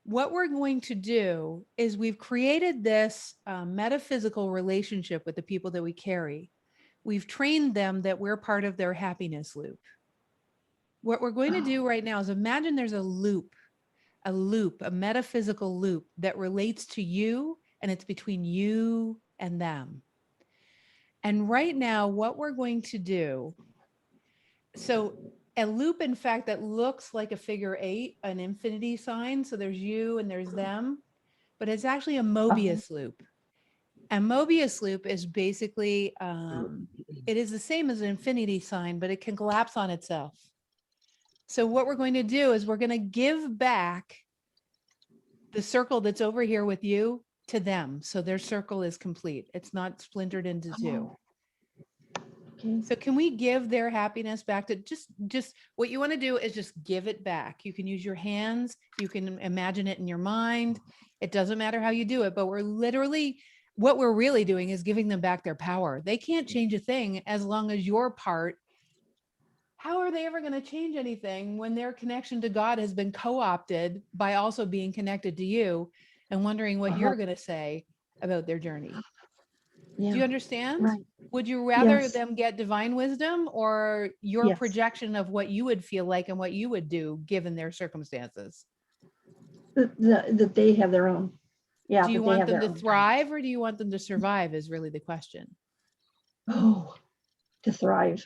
what we're going to do is we've created this metaphysical relationship with the people that we carry. We've trained them that we're part of their happiness loop. What we're going to do right now is imagine there's a metaphysical loop that relates to you, and it's between you and them. And right now, what we're going to do, so a loop, in fact, that looks like a figure 8, an infinity sign. So there's you and there's them, but it's actually a Mobius loop. A Mobius loop is basically, it is the same as an infinity sign, but it can collapse on itself. So what we're going to do is we're going to give back the circle that's over here with you to them. So their circle is complete. It's not splintered into two. Okay. So can we give their happiness back to just what you want to do is just give it back. You can use your hands. You can imagine it in your mind. It doesn't matter how you do it, but what we're really doing is giving them back their power. They can't change a thing as long as your part. How are they ever going to change anything when their connection to God has been co-opted by also being connected to you and wondering what you're going to say about their journey? Yeah. Do you understand? Right. Would you rather Yes. them get divine wisdom or your Yes. projection of what you would feel like and what you would do given their circumstances? That they have their own. Yeah. Do you that they want have them their to own. thrive or do you want them to survive is really the question. Oh, to thrive.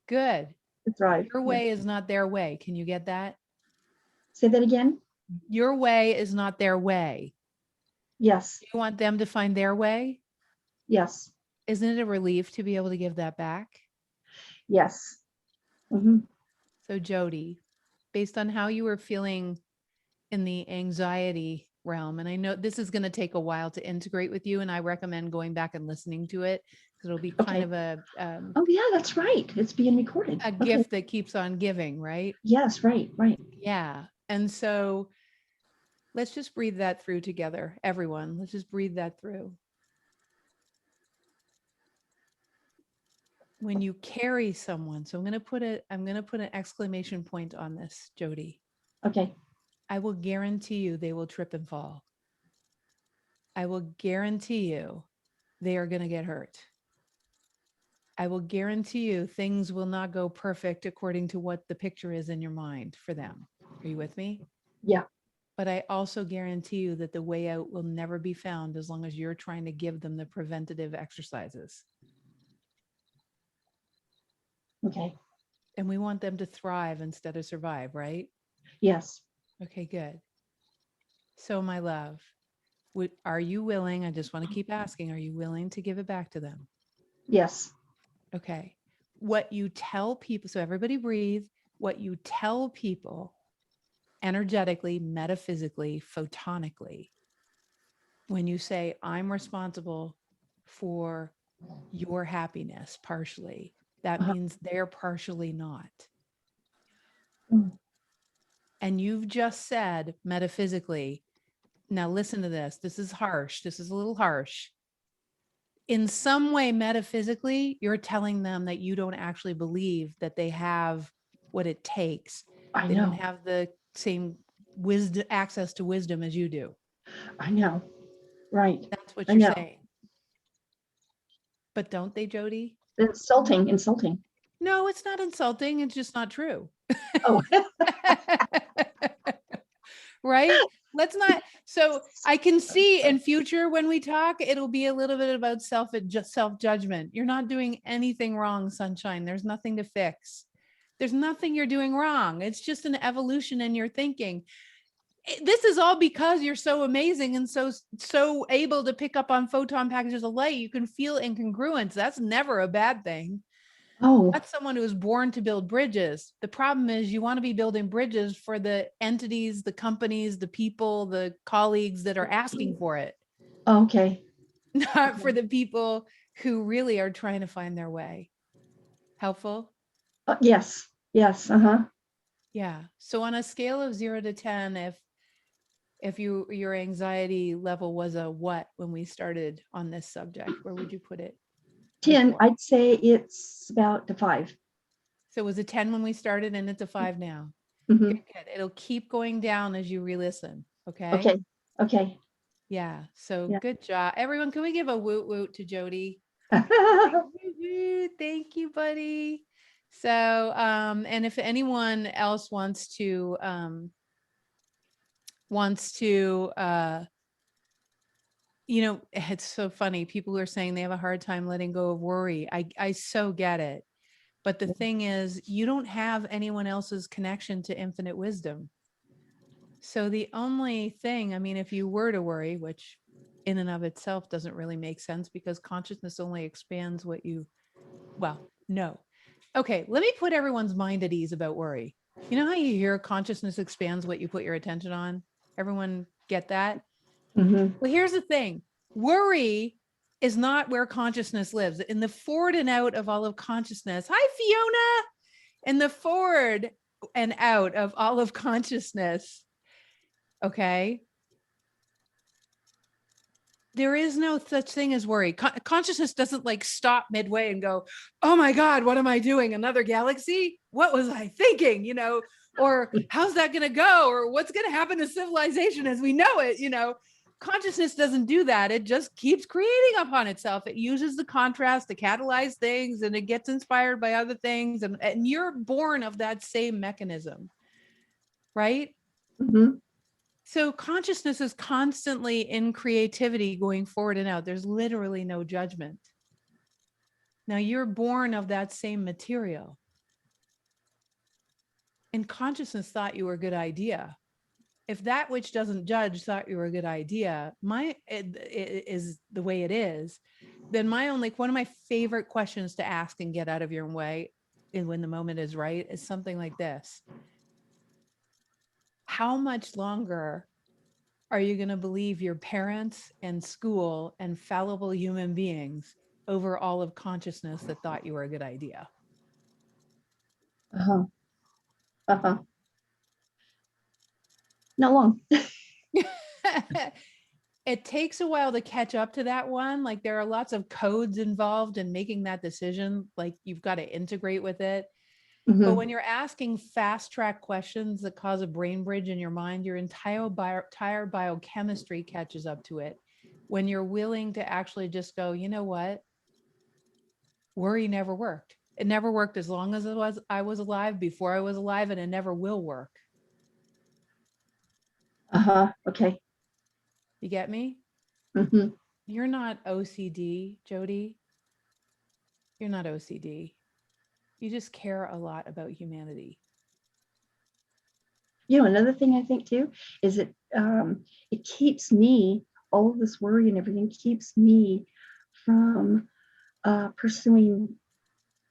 Good. To thrive. Your way is not their way. Can you get that? Say that again. Your way is not their way. Yes. You want them to find their way? Yes. Isn't it a relief to be able to give that back? Yes. Mm-hmm. So Jody, based on how you were feeling in the anxiety realm, and I know this is going to take a while to integrate with you, and I recommend going back and listening to it because it'll be kind of a Oh yeah, that's right. It's being recorded. a gift that keeps on giving, right? Yes, right. Yeah. And so let's just breathe that through together, everyone. Let's just breathe that through. When you carry someone, so I'm going to put an exclamation point on this, Jody. Okay. I will guarantee you they will trip and fall. I will guarantee you they are going to get hurt. I will guarantee you things will not go perfect according to what the picture is in your mind for them. Are you with me? Yeah. But I also guarantee you that the way out will never be found as long as you're trying to give them the preventative exercises. Okay. And we want them to thrive instead of survive, right? Yes. Okay, good. So my love, are you willing? I just want to keep asking, are you willing to give it back to them? Yes. Okay. what you tell people, so everybody breathe, what you tell people energetically, metaphysically, photonically, when you say, I'm responsible for your happiness partially, that means they're partially not. And you've just said metaphysically, now listen to this. This is harsh. This is a little harsh. In some way, metaphysically, you're telling them that you don't actually believe that they have what it takes. I They know. don't have the same wisdom, access to wisdom as you do. I know. Right. That's what I you're know. saying. But don't they, Jody? Insulting. No, it's not insulting. It's just not true. Oh, Right? Let's not. So I can see in future when we talk, it'll be a little bit about self-judgment. You're not doing anything wrong, sunshine. There's nothing to fix. There's nothing you're doing wrong. It's just an evolution in your thinking. This is all because you're so amazing and so able to pick up on photon packages of light. You can feel incongruence. That's never a bad thing. oh, That's someone who was born to build bridges. The problem is you want to be building bridges for the entities, the companies, the people, the colleagues that are asking for it, okay. not for the people who really are trying to find their way. Helpful? Yes. Uh-huh. Yeah. So on a scale of 0 to 10, if your anxiety level was a what when we started on this subject, where would you put it? 10, before? I'd say it's about to 5. So it was a 10 when we started and it's a 5 now. Mhm. Good. It'll keep going down as you re-listen. Okay. Okay. Yeah. So Yeah. good job. Everyone, can we give a woot woot to Jody? Thank you, buddy. So, and if anyone else wants to, it's so funny. People are saying they have a hard time letting go of worry. I so get it. But the thing is, you don't have anyone else's connection to infinite wisdom. So the only thing, I mean, if you were to worry, which in and of itself doesn't really make sense because consciousness only expands what no. Okay, let me put everyone's mind at ease about worry. You know how you hear consciousness expands what you put your attention on? Everyone get that? Mhm. Well, here's the thing. Worry is not where consciousness lives. In the forward and out of all of consciousness. Hi, Fiona. In the forward and out of all of consciousness. Okay. There is no such thing as worry. Consciousness doesn't like stop midway and go, oh my God, what am I doing? Another galaxy? What was I thinking? Or how's that going to go? Or what's going to happen to civilization as we know it? Consciousness doesn't do that. It just keeps creating upon itself. It uses the contrast to catalyze things and it gets inspired by other things. And you're born of that same mechanism, right? Mhm. So consciousness is constantly in creativity going forward and out. There's literally no judgment. Now you're born of that same material. And consciousness thought you were a good idea. If that which doesn't judge thought you were a good idea, it is the way it is, then one of my favorite questions to ask and get out of your way, and when the moment is right, is something like this. How much longer are you going to believe your parents and school and fallible human beings over all of consciousness that thought you were a good idea? Uh-huh. Uh-huh. Not long. It takes a while to catch up to that one. Like there are lots of codes involved in making that decision. Like you've got to integrate with it. Mhm. But when you're asking fast track questions that cause a brain bridge in your mind, your entire biochemistry catches up to it. When you're willing to actually just go, you know what? Worry never worked. It never worked as long as I was alive, before I was alive, and it never will work. Uh-huh. Okay. You get me? Mhm. You're not OCD, Jody. You're not OCD. You just care a lot about humanity. Another thing I think too is it keeps me, all of this worry and everything keeps me from pursuing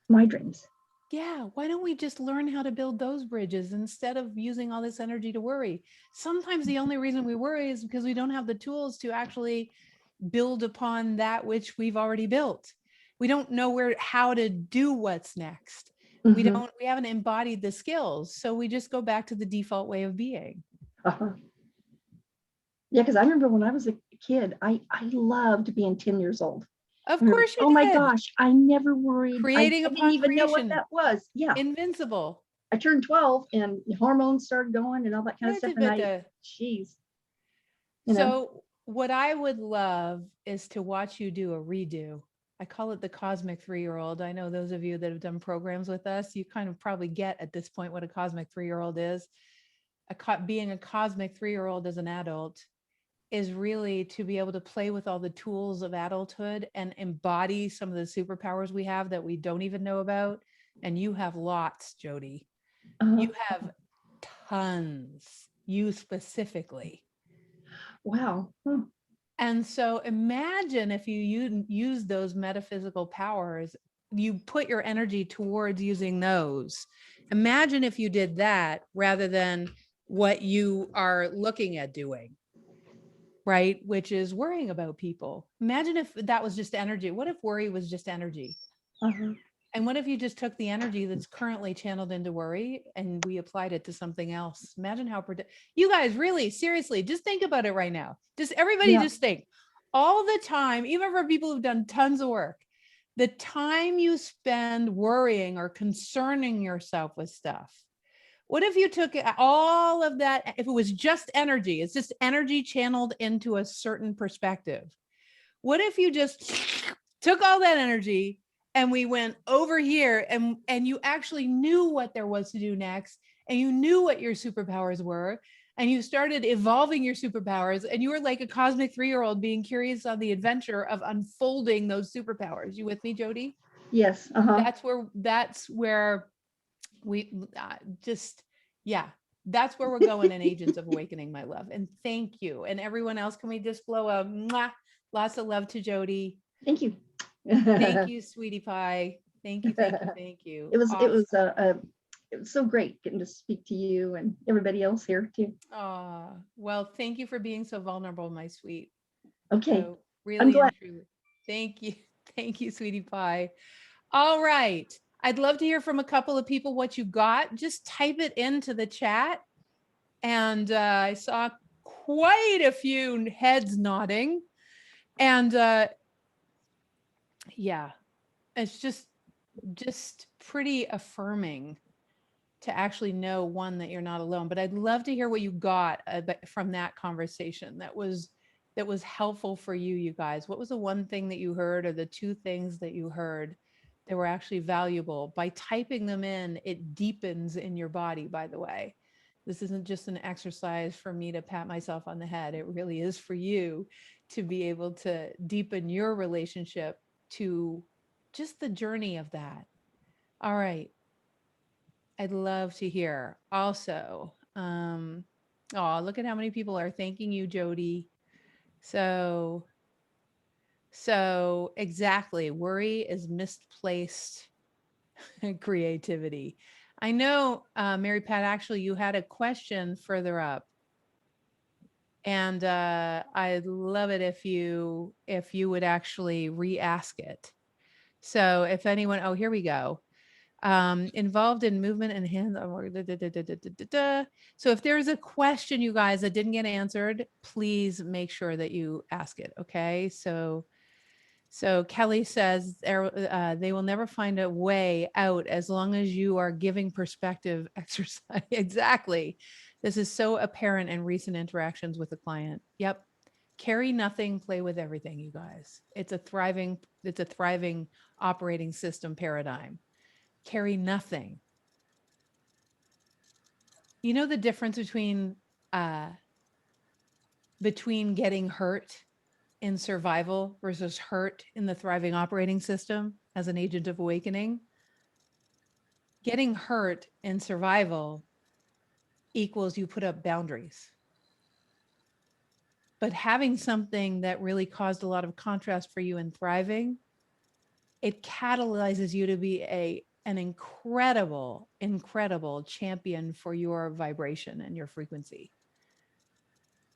my dreams. Yeah, why don't we just learn how to build those bridges instead of using all this energy to worry? Sometimes the only reason we worry is because we don't have the tools to actually build upon that which we've already built. We don't know how to do what's next. We haven't embodied the skills. So we just go back to the default way of being. Uh-huh. Yeah, because I remember when I was a kid, I loved being 10 years old. Of course you did. Oh my gosh, I never worried. Creating I upon didn't even know what creation. that was. Yeah. Invincible. I turned 12 and hormones started going and all that kind of stuff. And geez. So what I would love is to watch you do a redo. I call it the cosmic 3-year-old. I know those of you that have done programs with us, you kind of probably get at this point what a cosmic 3-year-old is. Being a cosmic 3-year-old as an adult is really to be able to play with all the tools of adulthood and embody some of the superpowers we have that we don't even know about. And you have lots, Jody. You have tons, you specifically. Wow. And so imagine if you use those metaphysical powers, you put your energy towards using those. Imagine if you did that rather than what you are looking at doing, right? Which is worrying about people. Imagine if that was just energy. What if worry was just energy? And what if you just took the energy that's currently channeled into worry and we applied it to something else? Imagine how you guys really, seriously, just think about it right now. Just everybody just think all the time, even for people who've done tons of work, the time you spend worrying or concerning yourself with stuff. What if you took all of that, if it was just energy, it's just energy channeled into a certain perspective. What if you just took all that energy and we went over here and you actually knew what there was to do next and you knew what your superpowers were and you started evolving your superpowers and you were like a cosmic 3-year-old being curious on the adventure of unfolding those superpowers. You with me, Jody? Yes. That's where we that's where we're going in Agents of Awakening, my love. And thank you. And everyone else, can we just blow a mwah? Lots of love to Jody. Thank you. Thank you, sweetie pie. Thank you, thank you, thank you. It was so great getting to speak to you and everybody else here too. Well, thank you for being so vulnerable, my sweet. Okay. So really and truly. Thank you. Thank you, sweetie pie. All right. I'd love to hear from a couple of people what you got. Just type it into the chat. And I saw quite a few heads nodding. And yeah, it's just pretty affirming to actually know, one, that you're not alone. But I'd love to hear what you got from that conversation that was helpful for you, you guys. What was the one thing that you heard or the two things that you heard that were actually valuable? By typing them in, it deepens in your body, by the way. This isn't just an exercise for me to pat myself on the head. It really is for you to be able to deepen your relationship to just the journey of that. All right. I'd love to hear. Also, look at how many people are thanking you, Jody. So exactly, worry is misplaced creativity. I know, Mary Pat, actually, you had a question further up. And I'd love it if you would actually re-ask it. So if anyone, here we go. Involved in movement and hands. So if there's a question, you guys, that didn't get answered, please make sure that you ask it. Okay. So Kelly says they will never find a way out as long as you are giving perspective exercise. Exactly. This is so apparent in recent interactions with the client. Yep. Carry nothing, play with everything, you guys. It's a thriving operating system paradigm. Carry nothing. You know the difference between getting hurt in survival versus hurt in the thriving operating system as an agent of awakening? Getting hurt in survival equals you put up boundaries. But having something that really caused a lot of contrast for you in thriving it catalyzes you to be an incredible, incredible champion for your vibration and your frequency.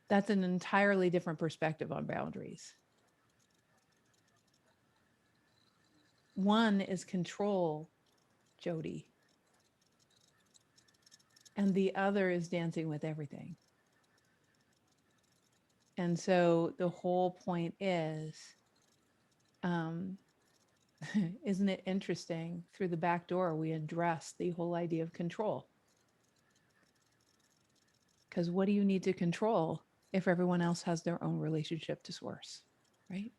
That's an entirely different perspective on boundaries. One is control, Jody, and the other is dancing with everything. And so the whole point is, isn't it interesting? Through the back door, we address the whole idea of control. Because what do you need to control if everyone else has their own relationship to source, right?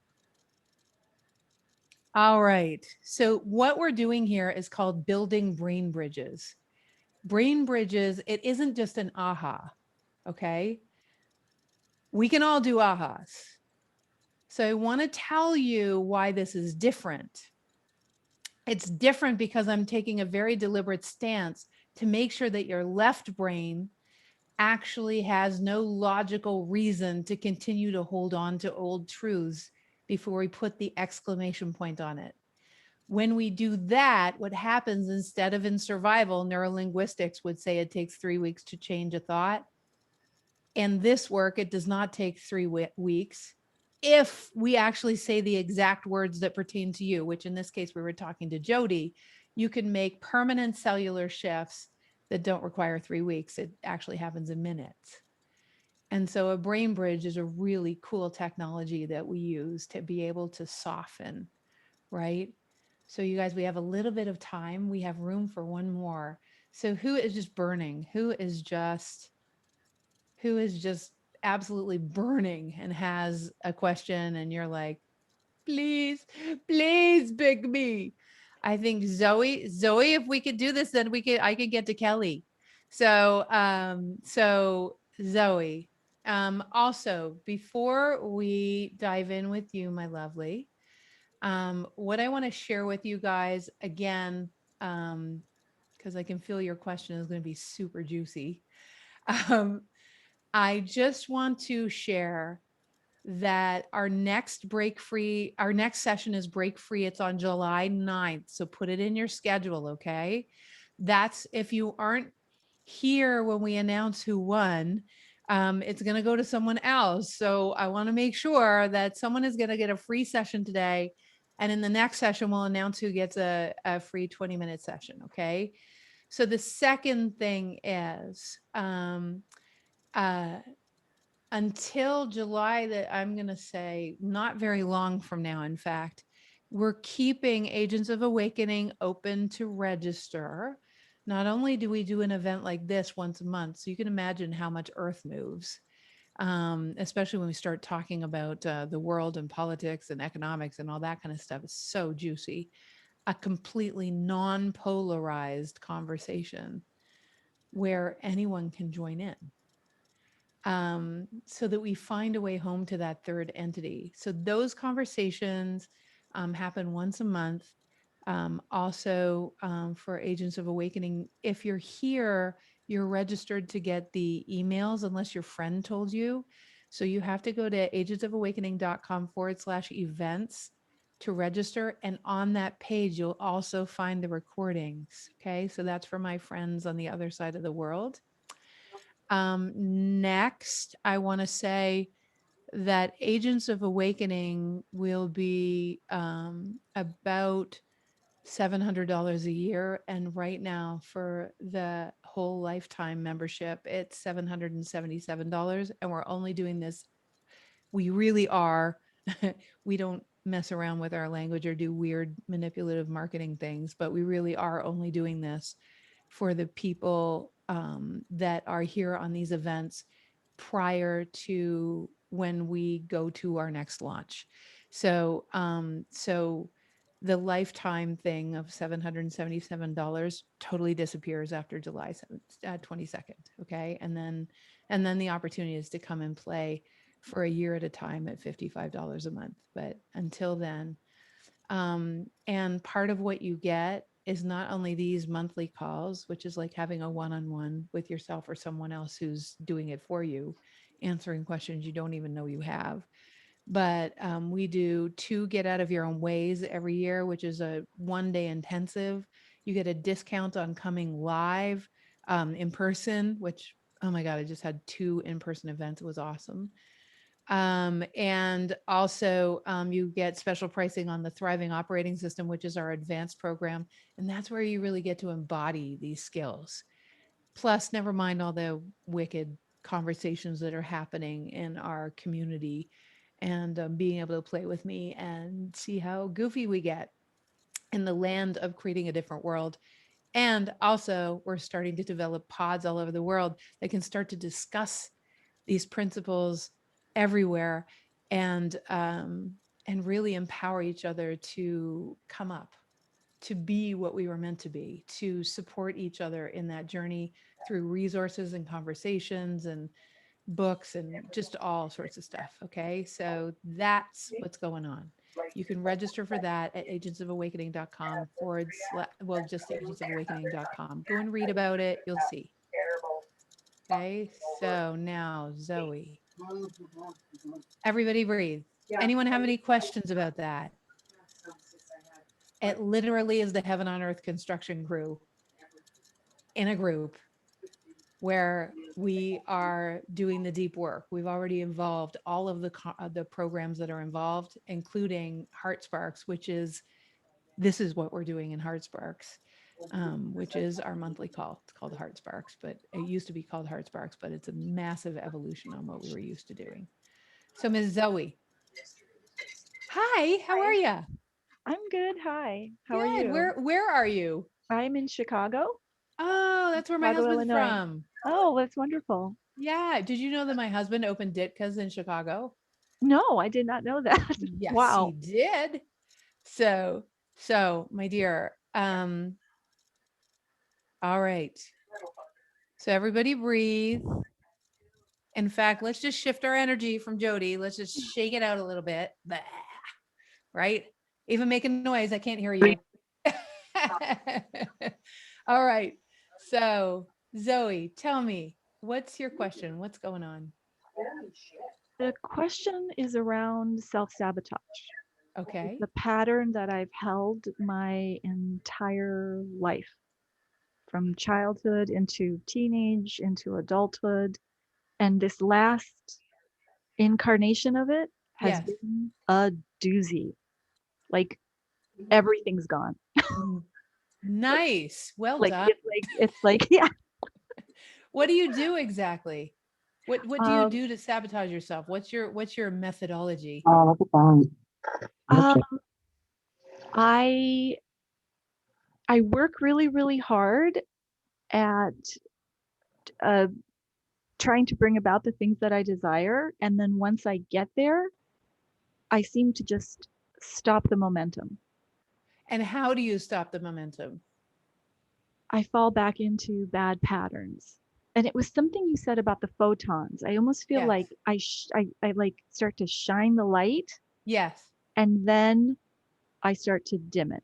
All right. So what we're doing here is called building brain bridges. Brain bridges, it isn't just an aha, okay? We can all do ahas. So I want to tell you why this is different. It's different because I'm taking a very deliberate stance to make sure that your left brain actually has no logical reason to continue to hold on to old truths before we put the exclamation point on it. When we do that, what happens, instead of in survival, neurolinguistics would say it takes 3 weeks to change a thought. In this work, it does not take 3 weeks if we actually say the exact words that pertain to you, which in this case, we were talking to Jody. You can make permanent cellular shifts that don't require 3 weeks. It actually happens in minutes. And so a brain bridge is a really cool technology that we use to be able to soften, right? So you guys, we have a little bit of time. We have room for one more. So who is just burning? Who is just absolutely burning and has a question, and you're like, please, please pick me. I think Zoe, if we could do this, then I could get to Kelly. So, Zoe, also, before we dive in with you, my lovely, what I want to share with you guys again, because I can feel your question is going to be super juicy. I just want to share that our next session is break free. It's on July 9th. So put it in your schedule. Okay. That's if you aren't here when we announce who won, it's going to go to someone else. So I want to make sure that someone is going to get a free session today. And in the next session, we'll announce who gets a free 20-minute session. Okay. So the second thing is, until July, that I'm going to say not very long from now. In fact, we're keeping Agents of Awakening open to register. Not only do we do an event like this once a month, so you can imagine how much earth moves, especially when we start talking about the world and politics and economics and all that kind of stuff. It's so juicy. A completely non-polarized conversation where anyone can join in. So that we find a way home to that third entity. So those conversations happen once a month. Also, for Agents of Awakening, if you're here, you're registered to get the emails unless your friend told you. So you have to go to agentsofawakening.com/events to register. And on that page, you'll also find the recordings. Okay. So that's for my friends on the other side of the world. Next, I want to say that Agents of Awakening will be about $700 a year. And right now, for the whole lifetime membership, it's $777. And we're only doing this. We really are. We don't mess around with our language or do weird manipulative marketing things, but we really are only doing this for the people that are here on these events prior to when we go to our next launch. So, so the lifetime thing of $777 totally disappears after July 22nd. Okay. And then the opportunity is to come and play for a year at a time at $55 a month. But until then, and part of what you get is not only these monthly calls, which is like having a one-on-one with yourself or someone else who's doing it for you, answering questions you don't even know you have, but we do 2 get out of your own ways every year, which is a 1-day intensive. You get a discount on coming live in person, which, oh my God, I just had 2 in-person events. It was awesome. And also you get special pricing on the Thriving Operating System, which is our advanced program. And that's where you really get to embody these skills. Plus, never mind all the wicked conversations that are happening in our community, and being able to play with me and see how goofy we get in the land of creating a different world. And also, we're starting to develop pods all over the world that can start to discuss these principles everywhere, and really empower each other to come up, to be what we were meant to be, to support each other in that journey through resources and conversations and books and just all sorts of stuff. Okay. So that's what's going on. You can register for that at agentsofawakening.com well, just agentsofawakening.com. Go and read about it. You'll see. Okay. So now, Zoe, everybody breathe. Anyone have any questions about that? It literally is the heaven on earth construction crew in a group where we are doing the deep work. We've already involved all of the programs that are involved, including Heart Sparks, this is what we're doing in Heart Sparks, which is our monthly call. It's called Heart Sparks, but it used to be called Heart Sparks, but it's a massive evolution on what we were used to doing. So Ms. Zoe. Hi, how are you? I'm good. Hi. How are Good. you? Where are you? I'm in Chicago. Oh, that's where my Chicago, husband's Illinois. from. Oh, that's wonderful. Yeah. Did you know that my husband opened Ditka's in Chicago? No, I did not know that. Yes, Wow. he did. So my dear, all right. So everybody breathe. In fact, let's just shift our energy from Jody. Let's just shake it out a little bit. Blah. Right? Even make a noise. I can't hear you. All right. So Zoe, tell me, what's your question? What's going on? The question is around self-sabotage. Okay. The pattern that I've held my entire life, from childhood into teenage, into adulthood. And this last incarnation of it has Yes. been a doozy. Like everything's gone. Nice. Well done. It's like, yeah. What do you do exactly? What do you do to sabotage yourself? What's your methodology? I work really, really hard at trying to bring about the things that I desire, and then once I get there, I seem to just stop the momentum. And how do you stop the momentum? I fall back into bad patterns. And it was something you said about the photons. I almost feel Yes. like I like start to shine the light. Yes. And then I start to dim it.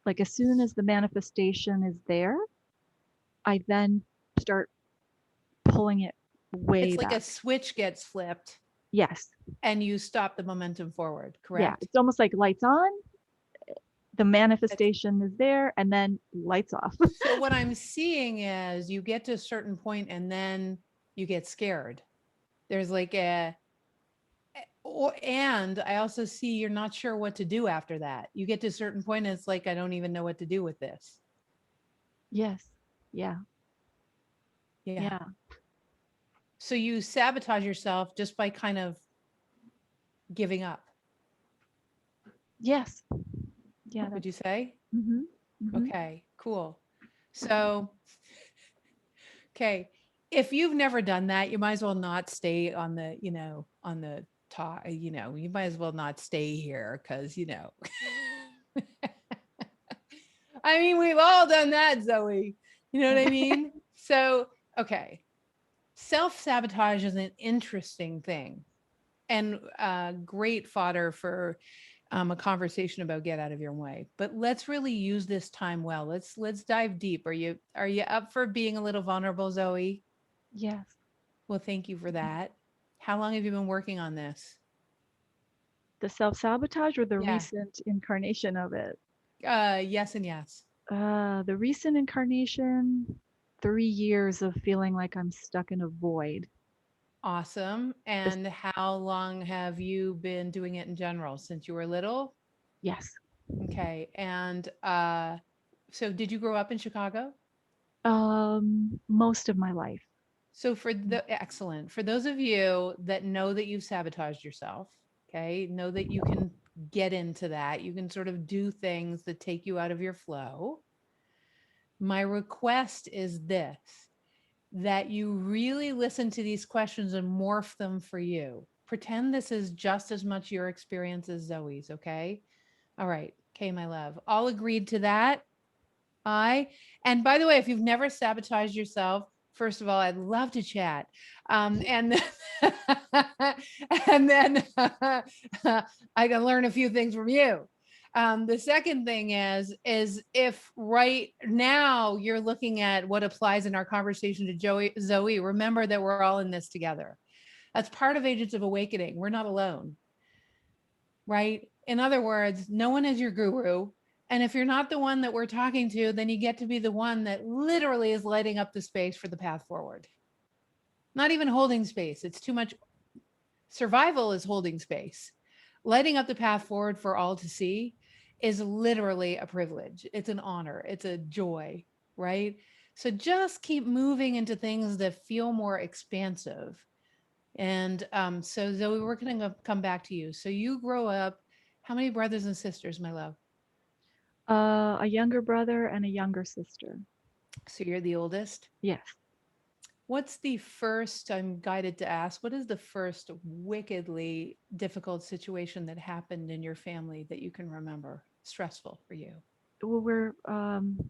Like as soon as the manifestation is there, I then start pulling it way It's like back. a switch gets flipped. Yes. And you stop the momentum forward, correct? Yeah, it's almost like lights on, the manifestation is there, and then lights off. So what I'm seeing is you get to a certain point and then you get scared. There's like and I also see you're not sure what to do after that. You get to a certain point and it's like, I don't even know what to do with this. Yes. Yeah. Yeah. So you sabotage yourself just by kind of giving up. Yes. Yeah. Would you say? Mm-hmm. Mm-hmm. Okay, cool. So, okay. If you've never done that, you might as well not stay on the, on the talk, you might as well not stay here because, I mean, we've all done that, Zoe. You know what I mean? So, okay. Self-sabotage is an interesting thing and great fodder for a conversation about get out of your way. But let's really use this time well. Let's dive deep. Are you up for being a little vulnerable, Zoe? Yes. Well, thank you for that. How long have you been working on this? The self-sabotage or the Yeah. recent incarnation of it? Yes and yes. The recent incarnation, 3 years of feeling like I'm stuck in a void. Awesome. This, And how long have you been doing it in general? Since you were little? yes. Okay. And so did you grow up in Chicago? Most of my life. So excellent. For those of you that know that you've sabotaged yourself, okay, know that you can get into that. You can sort of do things that take you out of your flow. My request is this, that you really listen to these questions and morph them for you. Pretend this is just as much your experience as Zoe's, okay? All right. Okay, my love. All agreed to that? And by the way, if you've never sabotaged yourself, first of all, I'd love to chat. And then, and then I can learn a few things from you. The second thing is if right now you're looking at what applies in our conversation to Zoe, remember that we're all in this together. That's part of Agents of Awakening. We're not alone, right? In other words, no one is your guru. And if you're not the one that we're talking to, then you get to be the one that literally is lighting up the space for the path forward. Not even holding space. It's too much. Survival is holding space. Lighting up the path forward for all to see is literally a privilege. It's an honor. It's a joy, right? So just keep moving into things that feel more expansive. And so Zoe, we're going to come back to you. So you grow up, how many brothers and sisters, my love? A younger brother and a younger sister. So you're the oldest? Yes. What's the first, I'm guided to ask, what is the first wickedly difficult situation that happened in your family that you can remember? Stressful for you? Well, we're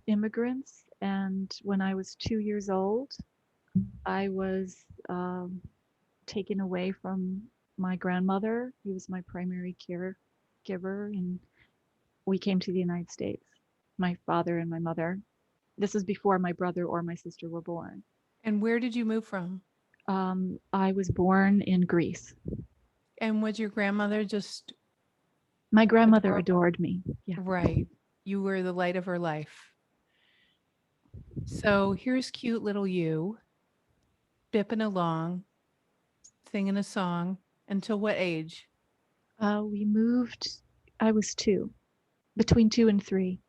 immigrants, and when I was 2 years old, I was taken away from my grandmother, who was my primary caregiver, and we came to the United States, my father and my mother. This was before my brother or my sister were born. And where did you move from? I was born in Greece. And was your grandmother just My grandmother adored me. Yeah. Right. You were the light of her life. So here's cute little you, bipping along, singing a song. Until what age? We moved, I was 2, between 2 and 3.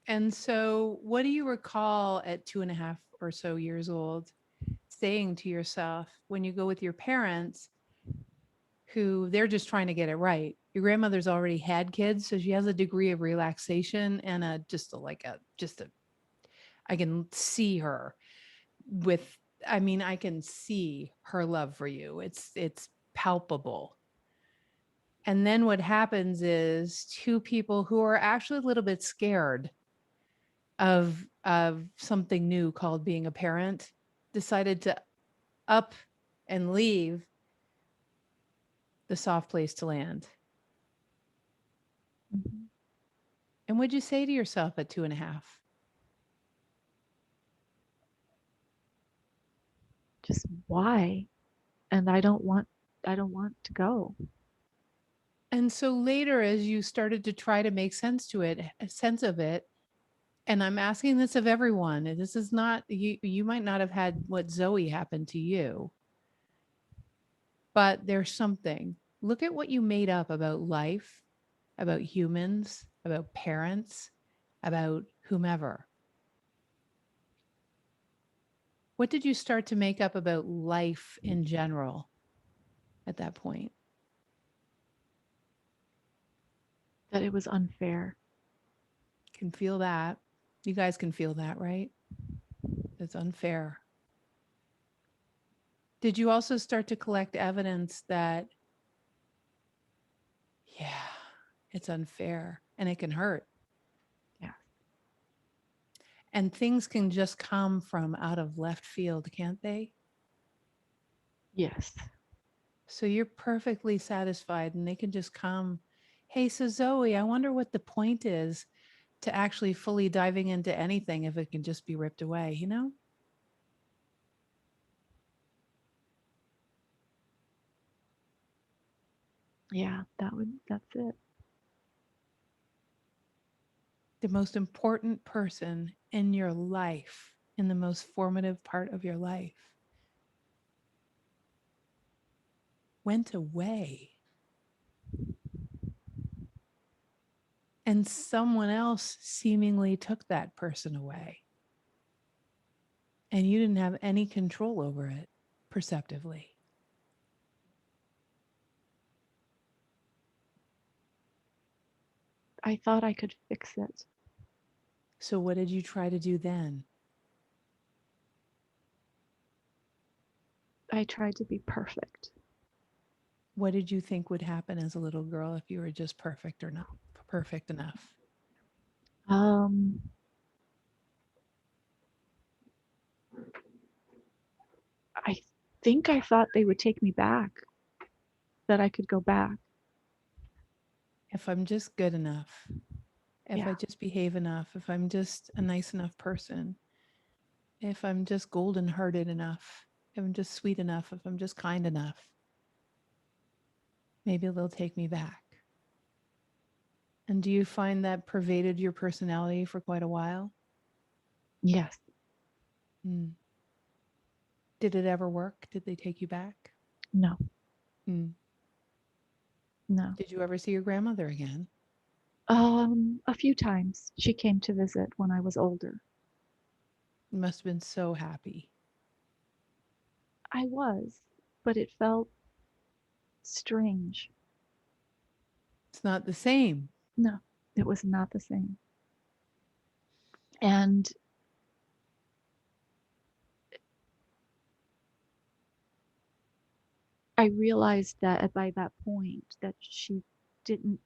And so what do you recall at 2.5 or so years old saying to yourself when you go with your parents who they're just trying to get it right? Your grandmother's already had kids, so she has a degree of relaxation and I can see her with, I can see her love for you. It's palpable. And then what happens is two people who are actually a little bit scared of something new called being a parent decided to up and leave the soft place to land. Mm-hmm. And what'd you say to yourself at 2.5? Just why? And I don't want to go. And so later, as you started to try to make sense of it, and I'm asking this of everyone, and this is not, you might not have had what Zoe happened to you, but there's something. Look at what you made up about life, about humans, about parents, about whomever. What did you start to make up about life in general at that point? That it was unfair. Can feel that. You guys can feel that, right? It's unfair. Did you also start to collect evidence that, yeah, it's unfair and it can hurt? Yeah. And things can just come from out of left field, can't they? Yes. So you're perfectly satisfied and they can just come. Hey, so Zoe, I wonder what the point is to actually fully diving into anything if it can just be ripped away, you know? Yeah, that's it. The most important person in your life, in the most formative part of your life, went away. And someone else seemingly took that person away. And you didn't have any control over it perceptively. I thought I could fix it. So what did you try to do then? I tried to be perfect. What did you think would happen as a little girl if you were just perfect or not perfect enough? Um, I think I thought they would take me back, that I could go back. If I'm just good enough, if I Yeah. just behave enough, if I'm just a nice enough person, if I'm just golden hearted enough, if I'm just sweet enough, if I'm just kind enough, maybe they'll take me back. And do you find that pervaded your personality for quite a while? Yes. Mm. Did it ever work? Did they take you back? No. Mm. No. Did you ever see your grandmother again? A few times she came to visit when I was older. You must have been so happy. I was, but it felt strange. It's not the same. No, it was not the same. And I realized that by that point that she couldn't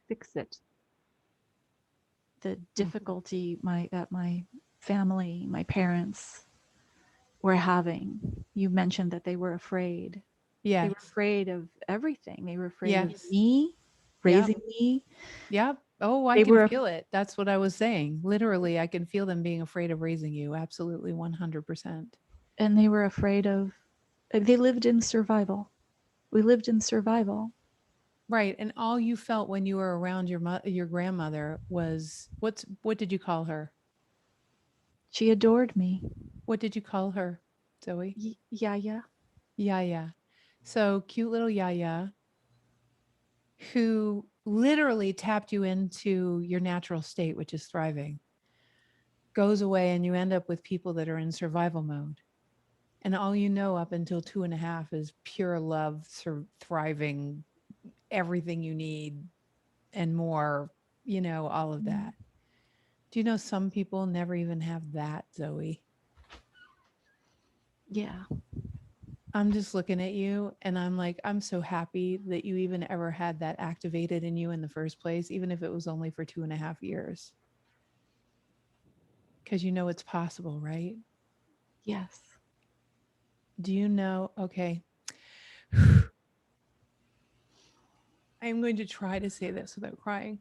fix it. The difficulty my family, my parents were having. You mentioned that they were afraid. They Yes. were afraid of everything. They were afraid of Yes. me, Yep. raising me. Yep. Oh, I They can were feel it. That's what I was saying. Literally, I can feel them being afraid of raising you. Absolutely 100%. and they were afraid of they lived in survival. We lived in survival. Right. And all you felt when you were around your grandmother was what did you call her? She adored me. What did you call her, Zoe? Yeah. Yaya. So cute little Yaya, who literally tapped you into your natural state, which is thriving, goes away and you end up with people that are in survival mode. And all you know up until 2.5 is pure love, thriving, everything you need and more, all of that. Do you know some people never even have that, Zoe? Yeah. I'm just looking at you and I'm like, I'm so happy that you even ever had that activated in you in the first place, even if it was only for 2.5 years. Because it's possible, right? Yes. Do you know? Okay. I'm going to try to say this without crying.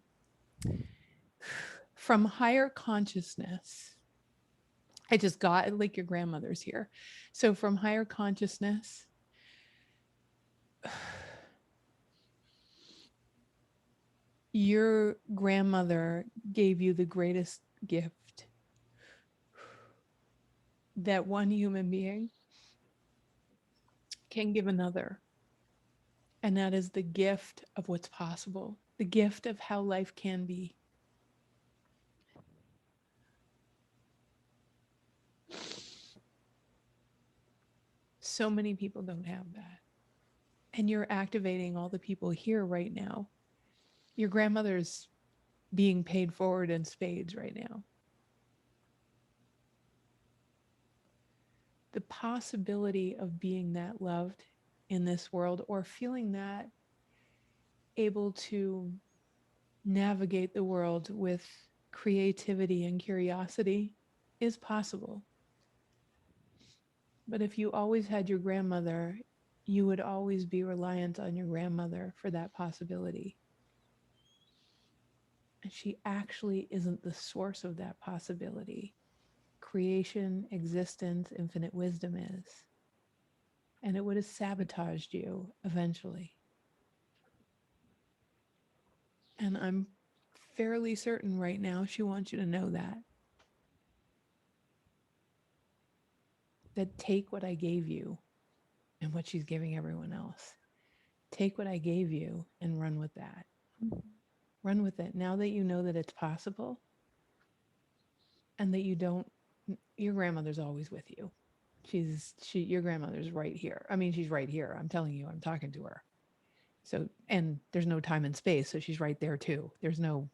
From higher consciousness, I just got like your grandmother's here. So from higher consciousness, your grandmother gave you the greatest gift that one human being can give another. And that is the gift of what's possible, the gift of how life can be. So many people don't have that. And you're activating all the people here right now. Your grandmother's being paid forward in spades right now. The possibility of being that loved in this world or feeling that able to navigate the world with creativity and curiosity is possible. But if you always had your grandmother, you would always be reliant on your grandmother for that possibility. And she actually isn't the source of that possibility. Creation, existence, infinite wisdom is. and it would have sabotaged you eventually. And I'm fairly certain right now she wants you to know that. That take what I gave you and what she's giving everyone else. Take what I gave you and run with that. Run with it. Now that you know that it's possible and that you don't, your grandmother's always with you. Your grandmother's right here. I mean, she's right here. I'm telling you, I'm talking to her. So, and there's no time and space. So she's right there too. There's no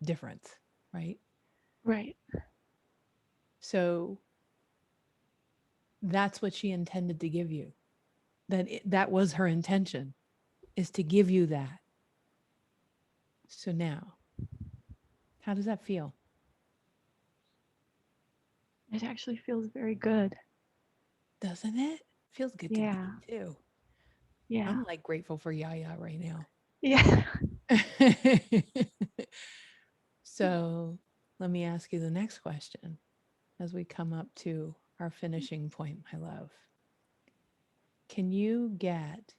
difference, right? Right. So that's what she intended to give you. That was her intention, is to give you that. So now, how does that feel? It actually feels very good. Doesn't it? Feels good to Yeah. me too. Yeah. I'm like grateful for Yaya right now. Yeah. So let me ask you the next question as we come up to our finishing point, my love. Can you get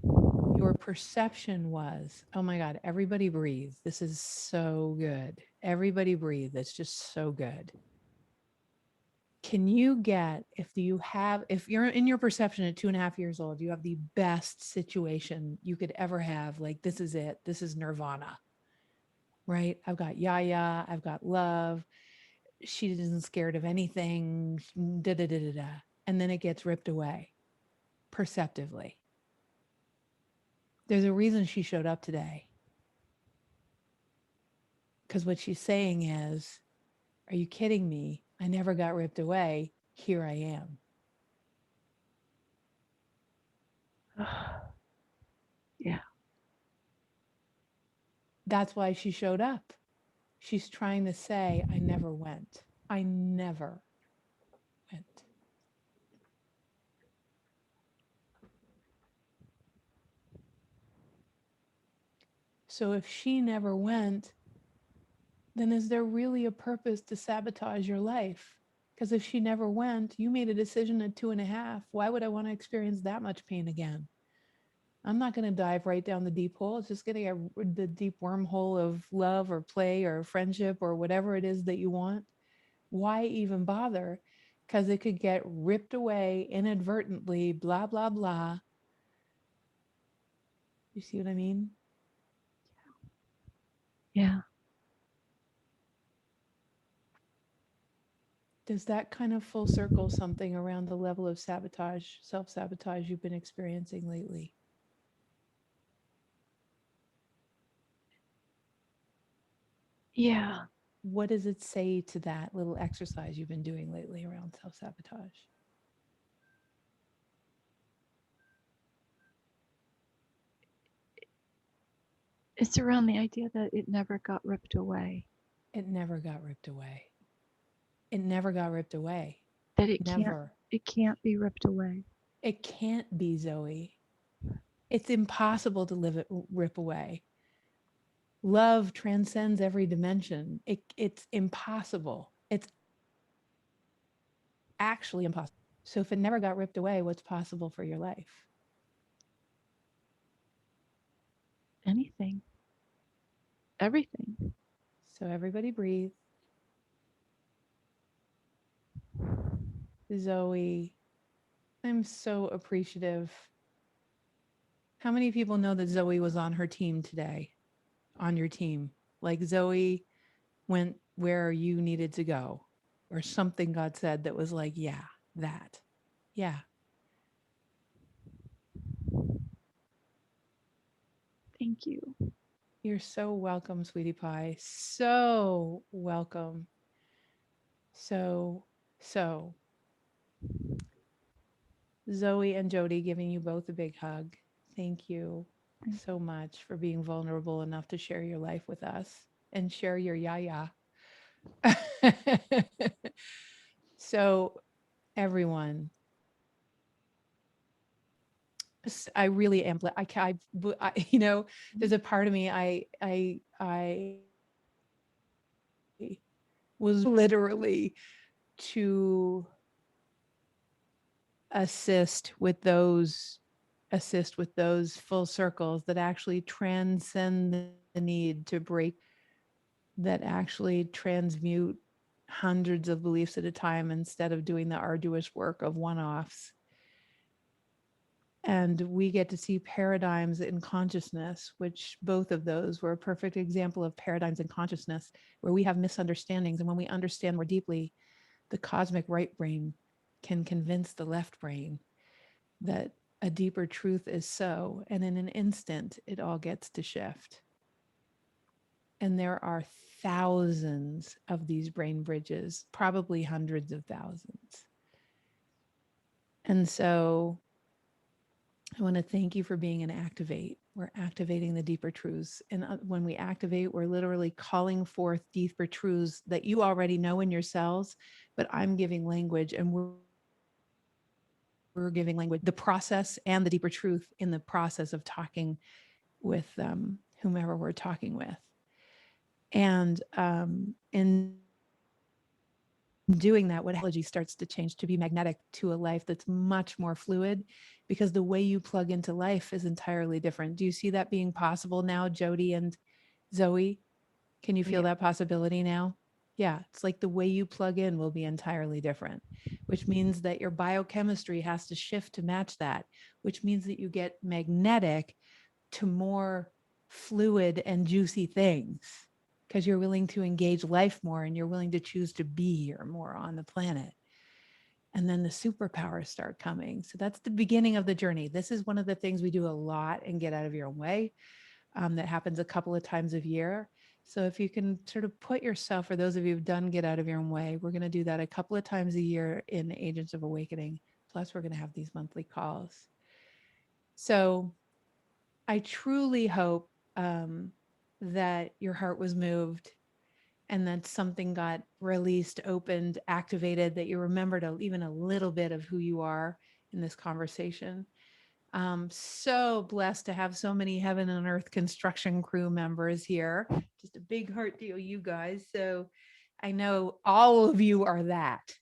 your perception was, oh my God, everybody breathe. This is so good. Everybody breathe. It's just so good. Can you get, if you're in your perception at 2.5 years old, you have the best situation you could ever have. Like, this is it. This is nirvana, right? I've got Yaya. I've got love. She isn't scared of anything. Da, da, da, da, da. And then it gets ripped away perceptively. There's a reason she showed up today. Because what she's saying is, are you kidding me? I never got ripped away. Here I am. Yeah. That's why she showed up. She's trying to say, I never went. I never went. So if she never went, then is there really a purpose to sabotage your life? Because if she never went, you made a decision at 2.5. Why would I want to experience that much pain again? I'm not going to dive right down the deep hole. It's just getting the deep wormhole of love or play or friendship or whatever it is that you want. Why even bother? Because it could get ripped away inadvertently, blah, blah, blah. You see what I mean? Yeah. Does that kind of full circle something around the level of sabotage, self-sabotage you've been experiencing lately? Yeah. What does it say to that little exercise you've been doing lately around self-sabotage? It's around the idea that it never got ripped away. It never got ripped away. It never got ripped away. That it Never. can't be ripped away. It can't be, Zoe. It's impossible to rip away. Love transcends every dimension. It's impossible. It's actually impossible. So if it never got ripped away, what's possible for your life? Anything. Everything. So everybody breathe. Zoe, I'm so appreciative. How many people know that Zoe was on her team today? On your team? Like Zoe went where you needed to go, or something God said that was like, yeah, that. Yeah. Thank you. You're so welcome, sweetie pie. So welcome. So Zoe and Jody, giving you both a big hug. Thank you so much for being vulnerable enough to share your life with us and share your yaya. So everyone, I really am. There's a part of me. I was literally to assist with those full circles that actually transcend the need to break, that actually transmute hundreds of beliefs at a time instead of doing the arduous work of one-offs. And we get to see paradigms in consciousness, which both of those were a perfect example of paradigms in consciousness, where we have misunderstandings. And when we understand more deeply, the cosmic right brain can convince the left brain that a deeper truth is so. And in an instant, it all gets to shift. And there are thousands of these brain bridges, probably hundreds of thousands. And so I want to thank you for being an activate. We're activating the deeper truths. And when we activate, we're literally calling forth deeper truths that you already know in yourselves, but I'm giving language, and we're giving language, the process and the deeper truth in the process of talking with whomever we're talking with. And in doing that, what technology starts to change to be magnetic to a life that's much more fluid, because the way you plug into life is entirely different. Do you see that being possible now, Jody and Zoe? Can you feel that possibility now? Yeah, it's like the way you plug in will be entirely different, which means that your biochemistry has to shift to match that, which means that you get magnetic to more fluid and juicy things, because you're willing to engage life more and you're willing to choose to be here more on the planet. And then the superpowers start coming. So that's the beginning of the journey. This is one of the things we do a lot in Get Out of Your Own Way. That happens a couple of times a year. So if you can sort of put yourself, for those of you who've done Get Out of Your Own Way, we're going to do that a couple of times a year in Agents of Awakening. Plus, we're going to have these monthly calls. So I truly hope that your heart was moved and that something got released, opened, activated, that you remembered even a little bit of who you are in this conversation. So blessed to have so many heaven and earth construction crew members here. Just a big heart deal, you guys. So I know all of you are that.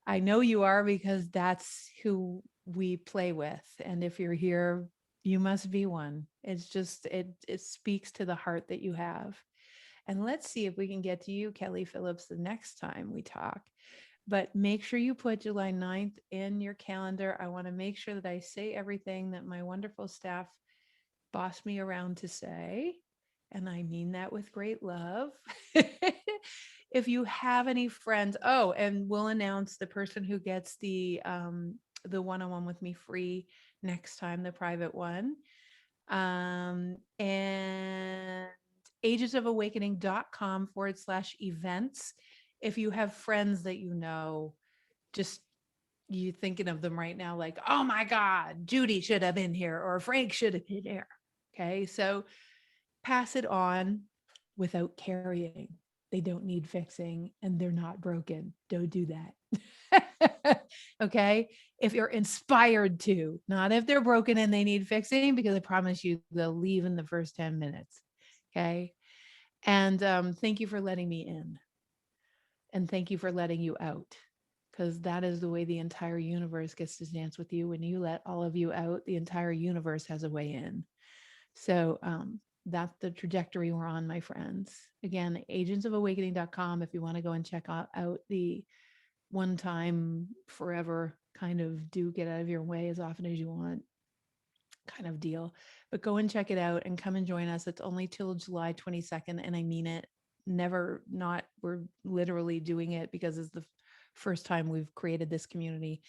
I know you are, because that's who we play with. And if you're here, you must be one. It's just, it speaks to the heart that you have. And let's see if we can get to you, Kelly Phillips, the next time we talk. But make sure you put July 9th in your calendar. I want to make sure that I say everything that my wonderful staff bossed me around to say. And I mean that with great love. If you have any friends, and we'll announce the person who gets the one-on-one with me free next time, the private one. And agentofawakening.com/events. If you have friends that you know, just you thinking of them right now, like, oh my God, Judy should have been here, or Frank should have been here. Okay. So pass it on without carrying. They don't need fixing and they're not broken. Don't do that. Okay. If you're inspired to, not if they're broken and they need fixing, because I promise you they'll leave in the first 10 minutes. Okay. And thank you for letting me in. And thank you for letting you out, because that is the way the entire universe gets to dance with you. When you let all of you out, the entire universe has a way in. So that's the trajectory we're on, my friends. Again, agentsofawakening.com if you want to go and check out the one time forever kind of do get out of your way as often as you want kind of deal. But go and check it out and come and join us. It's only till July 22nd. And I mean it. We're literally doing it because it's the first time we've created this community.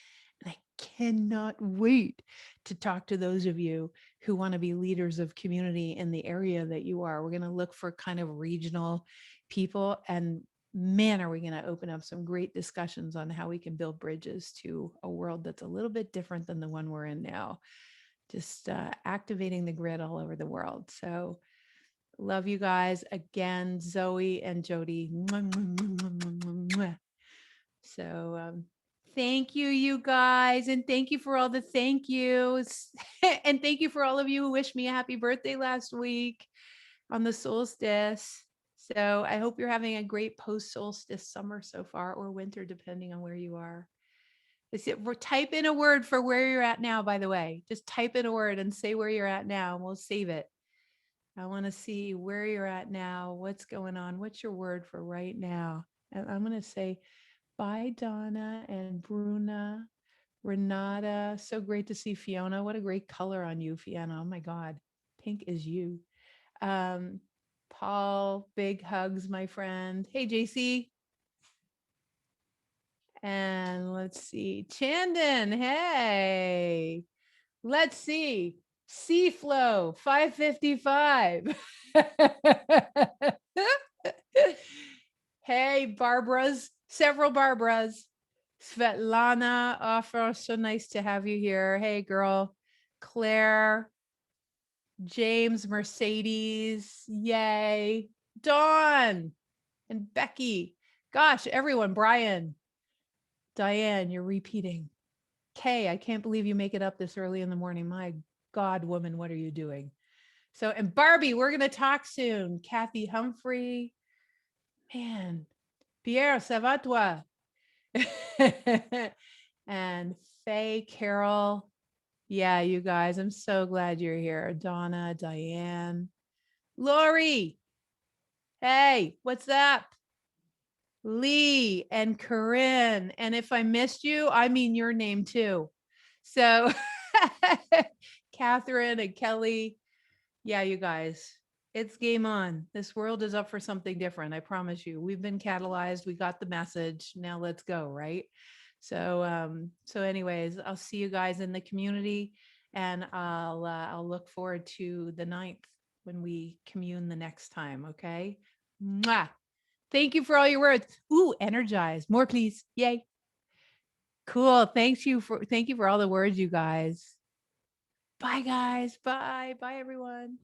And I cannot wait to talk to those of you who want to be leaders of community in the area that you are. We're going to look for kind of regional people, and man, are we going to open up some great discussions on how we can build bridges to a world that's a little bit different than the one we're in now. Just activating the grid all over the world. So love you guys again, Zoe and Jody. So thank you, you guys. And thank you for all the thank yous. And thank you for all of you who wished me a happy birthday last week on the solstice. So I hope you're having a great post-solstice summer so far, or winter, depending on where you are. Type in a word for where you're at now, by the way. Just type in a word and say where you're at now, and we'll save it. I want to see where you're at now. What's going on? What's your word for right now? And I'm going to say bye, Donna and Bruna, Renata. So great to see Fiona. What a great color on you, Fiona. Oh my God. Pink is you. Paul, big hugs, my friend. Hey, JC. And let's see. Chandon, hey. Let's see. Seaflow 555. Hey, Barbara's, several Barbaras. Svetlana, oh, so nice to have you here. Hey, girl. Claire, James, Mercedes, yay. Dawn and Becky. Gosh, everyone, Brian, Diane, you're repeating. Kay, I can't believe you make it up this early in the morning. My God, woman, what are you doing? So, and Barbie, we're going to talk soon. Kathy Humphrey. Man, Pierre, ça va toi? And Faye, Carol. Yeah, you guys, I'm so glad you're here. Donna, Diane, Lori. Hey, what's up? Lee and Corinne. And if I missed you, I mean your name too. So Catherine and Kelly. Yeah, you guys, it's game on. This world is up for something different. I promise you. We've been catalyzed. We got the message. Now let's go, right? So anyways, I'll see you guys in the community, and I'll look forward to the 9th when we commune the next time. Okay. Mwah. Thank you for all your words. Ooh, energize. More, please. Yay. Cool. Thank you for all the words, you guys. Bye, guys. Bye. Bye, everyone.